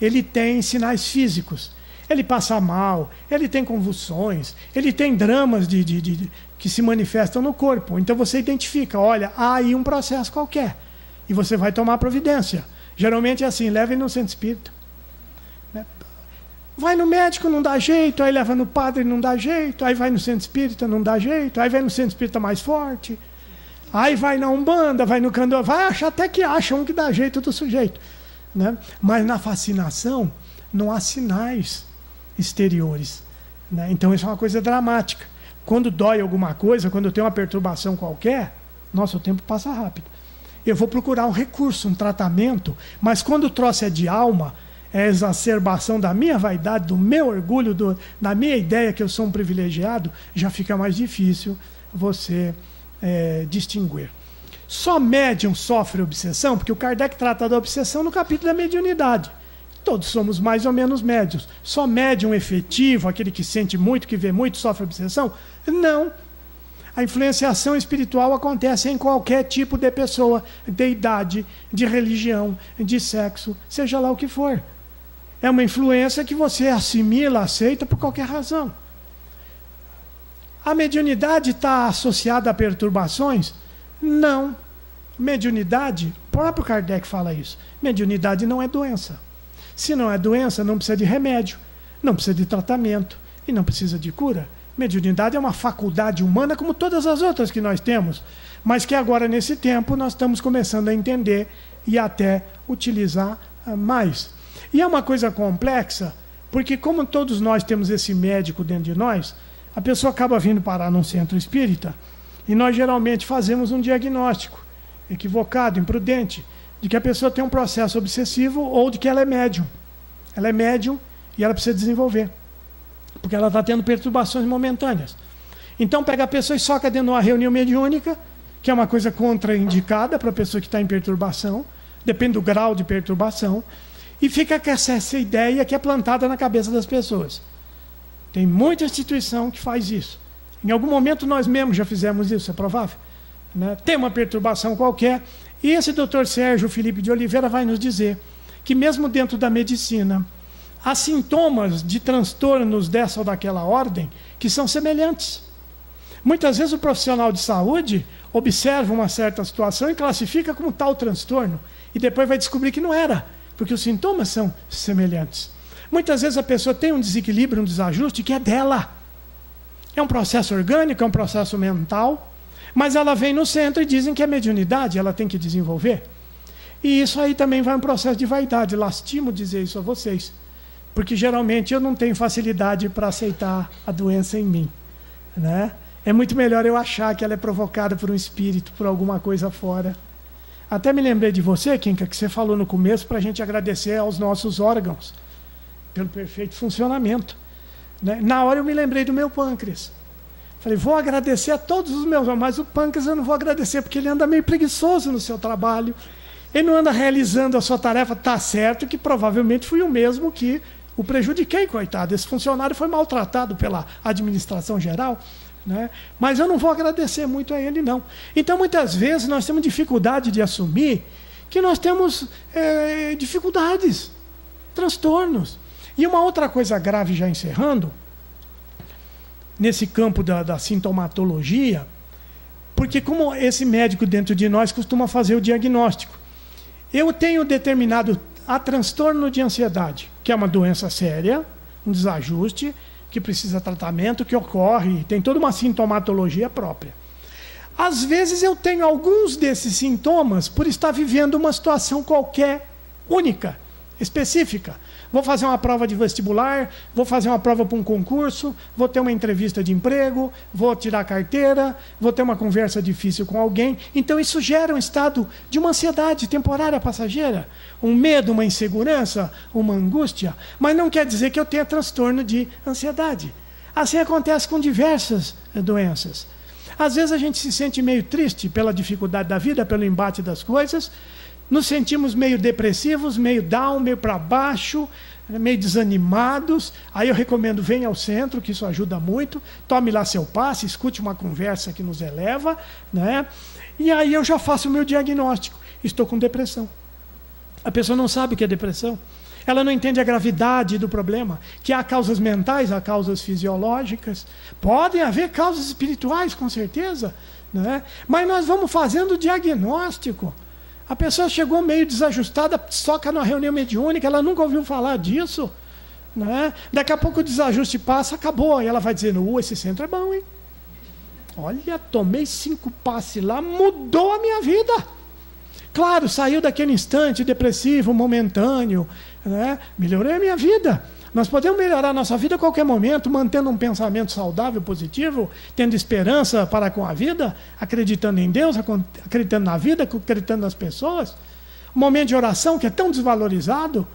ele tem sinais físicos. Ele passa mal, ele tem convulsões, ele tem dramas que se manifestam no corpo. Então você identifica, olha, há aí um processo qualquer. E você vai tomar providência. Geralmente é assim, leva ele no centro espírita. Vai no médico, não dá jeito, aí leva no padre, não dá jeito, aí vai no centro espírita, não dá jeito, aí vai no centro espírita mais forte, aí vai na Umbanda, vai no Candomblé, vai achar até que acha um que dá jeito do sujeito, né? Mas na fascinação não há sinais exteriores, né? Então isso é uma coisa dramática. Quando dói alguma coisa, quando tem uma perturbação qualquer, nossa, o tempo passa rápido. Eu vou procurar um recurso, um tratamento, mas quando o troço é de alma, é a exacerbação da minha vaidade, do meu orgulho, da minha ideia que eu sou um privilegiado, já fica mais difícil você distinguir. Só médium sofre obsessão, porque o Kardec trata da obsessão no capítulo da mediunidade. Todos somos mais ou menos médiuns. Só médium efetivo, aquele que sente muito, que vê muito, sofre obsessão? Não. A influenciação espiritual acontece em qualquer tipo de pessoa, de idade, de religião, de sexo, seja lá o que for. É uma influência que você assimila, aceita por qualquer razão. A mediunidade está associada a perturbações? Não. Mediunidade, o próprio Kardec fala isso, mediunidade não é doença. Se não é doença, não precisa de remédio, não precisa de tratamento e não precisa de cura. Mediunidade é uma faculdade humana como todas as outras que nós temos, mas que agora, nesse tempo, nós estamos começando a entender e até utilizar mais. E é uma coisa complexa, porque como todos nós temos esse médico dentro de nós, a pessoa acaba vindo parar num centro espírita e nós geralmente fazemos um diagnóstico equivocado, imprudente, de que a pessoa tem um processo obsessivo ou de que ela é médium. Ela é médium e ela precisa desenvolver, porque ela está tendo perturbações momentâneas. Então pega a pessoa e soca dentro de uma reunião mediúnica, que é uma coisa contraindicada para a pessoa que está em perturbação, depende do grau de perturbação, e fica com essa ideia que é plantada na cabeça das pessoas. Tem muita instituição que faz isso. Em algum momento nós mesmos já fizemos isso, é provável. Né? Tem uma perturbação qualquer, e esse Dr. Sérgio Felipe de Oliveira vai nos dizer que mesmo dentro da medicina, há sintomas de transtornos dessa ou daquela ordem que são semelhantes. Muitas vezes o profissional de saúde observa uma certa situação e classifica como tal transtorno, e depois vai descobrir que não era, porque os sintomas são semelhantes. Muitas vezes a pessoa tem um desequilíbrio, um desajuste que é dela. É um processo orgânico, é um processo mental, mas ela vem no centro e dizem que é mediunidade, ela tem que desenvolver. E isso aí também vai um processo de vaidade. Lastimo dizer isso a vocês, porque geralmente eu não tenho facilidade para aceitar a doença em mim, né? É muito melhor eu achar que ela é provocada por um espírito, por alguma coisa fora. Até me lembrei de você, Kinka, que você falou no começo, para a gente agradecer aos nossos órgãos pelo perfeito funcionamento. Né? Na hora eu me lembrei do meu pâncreas. Falei, vou agradecer a todos os meus, mas o pâncreas eu não vou agradecer, porque ele anda meio preguiçoso no seu trabalho. Ele não anda realizando a sua tarefa. Está certo que provavelmente fui eu mesmo que o prejudiquei, coitado. Esse funcionário foi maltratado pela administração geral. Né? Mas eu não vou agradecer muito a ele, não. Então, muitas vezes, nós temos dificuldade de assumir que nós temos dificuldades, transtornos. E uma outra coisa grave, já encerrando, nesse campo da sintomatologia, porque como esse médico dentro de nós costuma fazer o diagnóstico, eu tenho determinado a transtorno de ansiedade, que é uma doença séria, um desajuste, que precisa de tratamento, que ocorre, tem toda uma sintomatologia própria. Às vezes eu tenho alguns desses sintomas por estar vivendo uma situação qualquer, única, específica. Vou fazer uma prova de vestibular, vou fazer uma prova para um concurso, vou ter uma entrevista de emprego, vou tirar carteira, vou ter uma conversa difícil com alguém. Então isso gera um estado de uma ansiedade temporária passageira, um medo, uma insegurança, uma angústia. Mas não quer dizer que eu tenha transtorno de ansiedade. Assim acontece com diversas doenças. Às vezes a gente se sente meio triste pela dificuldade da vida, pelo embate das coisas, nos sentimos meio depressivos, meio down, meio para baixo, meio desanimados. Aí eu recomendo, venha ao centro, que isso ajuda muito. Tome lá seu passe, escute uma conversa que nos eleva, né? E aí eu já faço o meu diagnóstico. Estou com depressão. A pessoa não sabe o que é depressão. Ela não entende a gravidade do problema, que há causas mentais, há causas fisiológicas. Podem haver causas espirituais, com certeza, né? Mas nós vamos fazendo o diagnóstico. A pessoa chegou meio desajustada, soca numa reunião mediúnica, ela nunca ouviu falar disso. Né? Daqui a pouco o desajuste passa, acabou. Aí ela vai dizendo, esse centro é bom, hein? Olha, tomei 5 passes lá, mudou a minha vida. Claro, saiu daquele instante depressivo, momentâneo, né? Melhorei a minha vida. Nós podemos melhorar a nossa vida a qualquer momento, mantendo um pensamento saudável, positivo, tendo esperança para com a vida, acreditando em Deus, acreditando na vida, acreditando nas pessoas. O momento de oração, que é tão desvalorizado.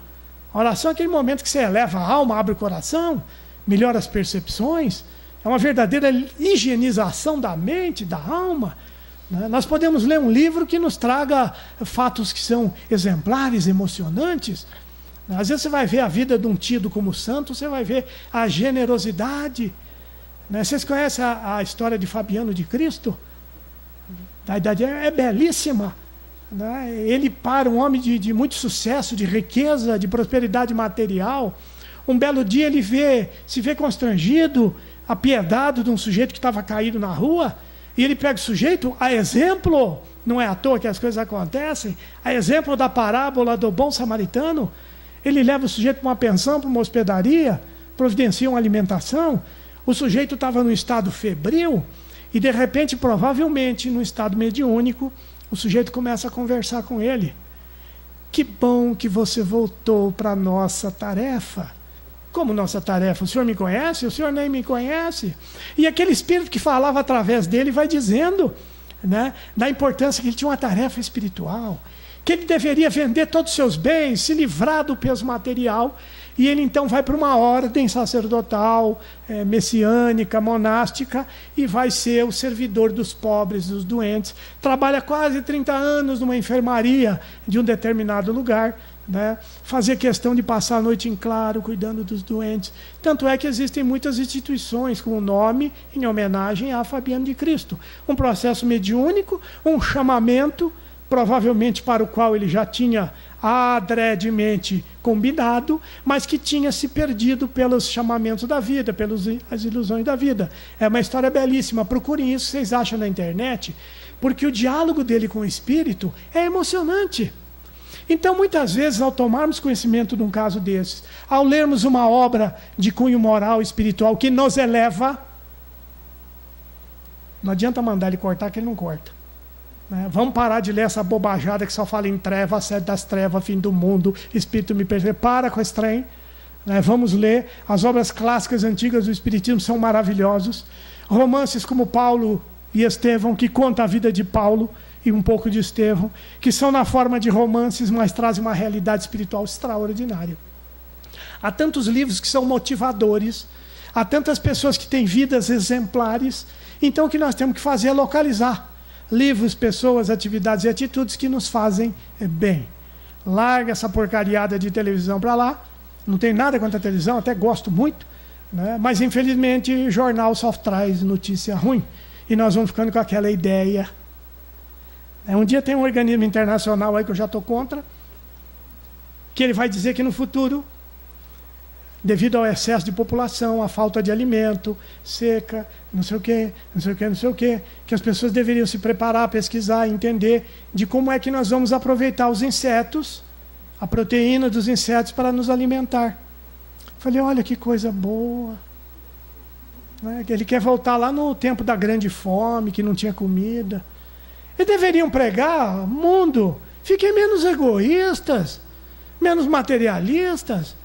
A oração é aquele momento que você eleva a alma, abre o coração, melhora as percepções. É uma verdadeira higienização da mente, da alma. Nós podemos ler um livro que nos traga fatos que são exemplares, emocionantes. Às vezes você vai ver a vida de um tido como santo, você vai ver a generosidade. Né? Vocês conhecem a história de Fabiano de Cristo? A idade é belíssima. Né? Ele, para um homem de muito sucesso, de riqueza, de prosperidade material, um belo dia ele se vê constrangido, apiedado de um sujeito que estava caído na rua, e ele pega o sujeito, a exemplo, não é à toa que as coisas acontecem, a exemplo da parábola do bom samaritano. Ele leva o sujeito para uma pensão, para uma hospedaria, providencia uma alimentação. O sujeito estava num estado febril e, de repente, provavelmente, num estado mediúnico, o sujeito começa a conversar com ele. Que bom que você voltou para a nossa tarefa. Como nossa tarefa? O senhor me conhece? O senhor nem me conhece? E aquele espírito que falava através dele vai dizendo, né, da importância que ele tinha uma tarefa espiritual, que ele deveria vender todos os seus bens, se livrar do peso material, e ele então vai para uma ordem sacerdotal, messiânica, monástica, e vai ser o servidor dos pobres, dos doentes. Trabalha quase 30 anos numa enfermaria de um determinado lugar, né? Fazer questão de passar a noite em claro, cuidando dos doentes. Tanto é que existem muitas instituições com o nome em homenagem a Fabiano de Cristo. Um processo mediúnico, um chamamento, provavelmente para o qual ele já tinha adredemente combinado, mas que tinha se perdido pelos chamamentos da vida, pelas ilusões da vida. É uma história belíssima, procurem isso, vocês acham na internet, porque o diálogo dele com o Espírito é emocionante. Então, muitas vezes, ao tomarmos conhecimento de um caso desses, ao lermos uma obra de cunho moral, espiritual, que nos eleva, não adianta mandar ele cortar, que ele não corta. Vamos parar de ler essa bobajada que só fala em treva, sede das trevas, fim do mundo, espírito me persegue. Para com esse trem. Vamos ler. As obras clássicas antigas do Espiritismo são maravilhosos. Romances como Paulo e Estevão, que conta a vida de Paulo e um pouco de Estevão, que são na forma de romances, mas trazem uma realidade espiritual extraordinária. Há tantos livros que são motivadores, há tantas pessoas que têm vidas exemplares. Então o que nós temos que fazer é localizar livros, pessoas, atividades e atitudes que nos fazem bem. Larga essa porcariada de televisão para lá. Não tem nada contra a televisão, até gosto muito, né? Mas infelizmente jornal só traz notícia ruim. E nós vamos ficando com aquela ideia. Um dia tem um organismo internacional aí que eu já estou contra, que ele vai dizer que no futuro, devido ao excesso de população, à falta de alimento, seca, não sei o quê, não sei o quê, não sei o quê, que as pessoas deveriam se preparar, pesquisar, entender de como é que nós vamos aproveitar os insetos, a proteína dos insetos para nos alimentar. Falei, olha que coisa boa. Ele quer voltar lá no tempo da grande fome, que não tinha comida. E deveriam pregar, mundo, fiquem menos egoístas, menos materialistas,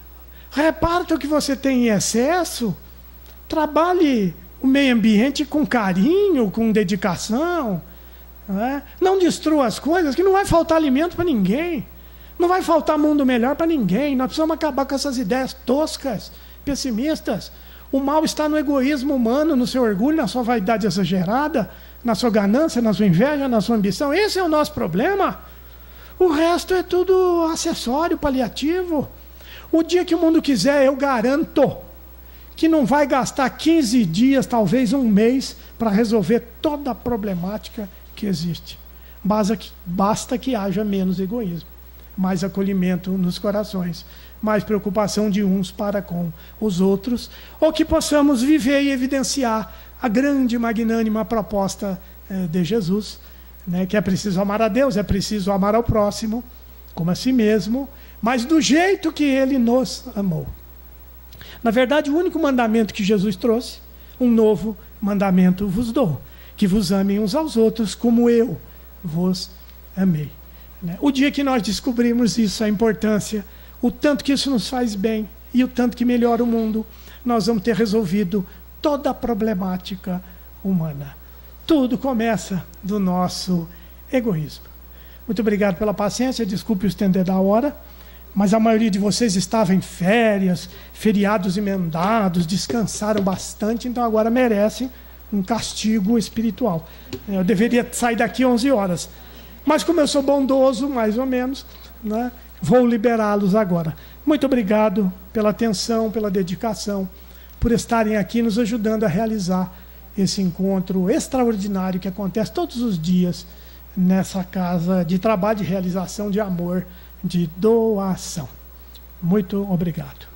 reparta o que você tem em excesso, trabalhe o meio ambiente com carinho, com dedicação, não destrua as coisas, que não vai faltar alimento para ninguém, não vai faltar mundo melhor para ninguém. Nós precisamos acabar com essas ideias toscas, pessimistas. O mal está no egoísmo humano, no seu orgulho, na sua vaidade exagerada, na sua ganância, na sua inveja, na sua ambição. Esse é o nosso problema. O resto é tudo acessório, paliativo. O dia que o mundo quiser, eu garanto que não vai gastar 15 dias, talvez um mês, para resolver toda a problemática que existe. Basta que haja menos egoísmo, mais acolhimento nos corações, mais preocupação de uns para com os outros, ou que possamos viver e evidenciar a grande, magnânima proposta de Jesus, que é preciso amar a Deus, é preciso amar ao próximo, como a si mesmo, mas do jeito que ele nos amou. Na verdade, o único mandamento que Jesus trouxe, um novo mandamento vos dou, que vos amem uns aos outros como eu vos amei. O dia que nós descobrimos isso, a importância, o tanto que isso nos faz bem e o tanto que melhora o mundo, nós vamos ter resolvido toda a problemática humana. Tudo começa do nosso egoísmo. Muito obrigado pela paciência, desculpe o estender da hora, mas a maioria de vocês estava em férias, feriados emendados, descansaram bastante, então agora merecem um castigo espiritual. Eu deveria sair daqui 11 horas, mas como eu sou bondoso, mais ou menos, vou liberá-los agora. Muito obrigado pela atenção, pela dedicação, por estarem aqui nos ajudando a realizar esse encontro extraordinário que acontece todos os dias nessa casa de trabalho, de realização, de amor, de doação. Muito obrigado.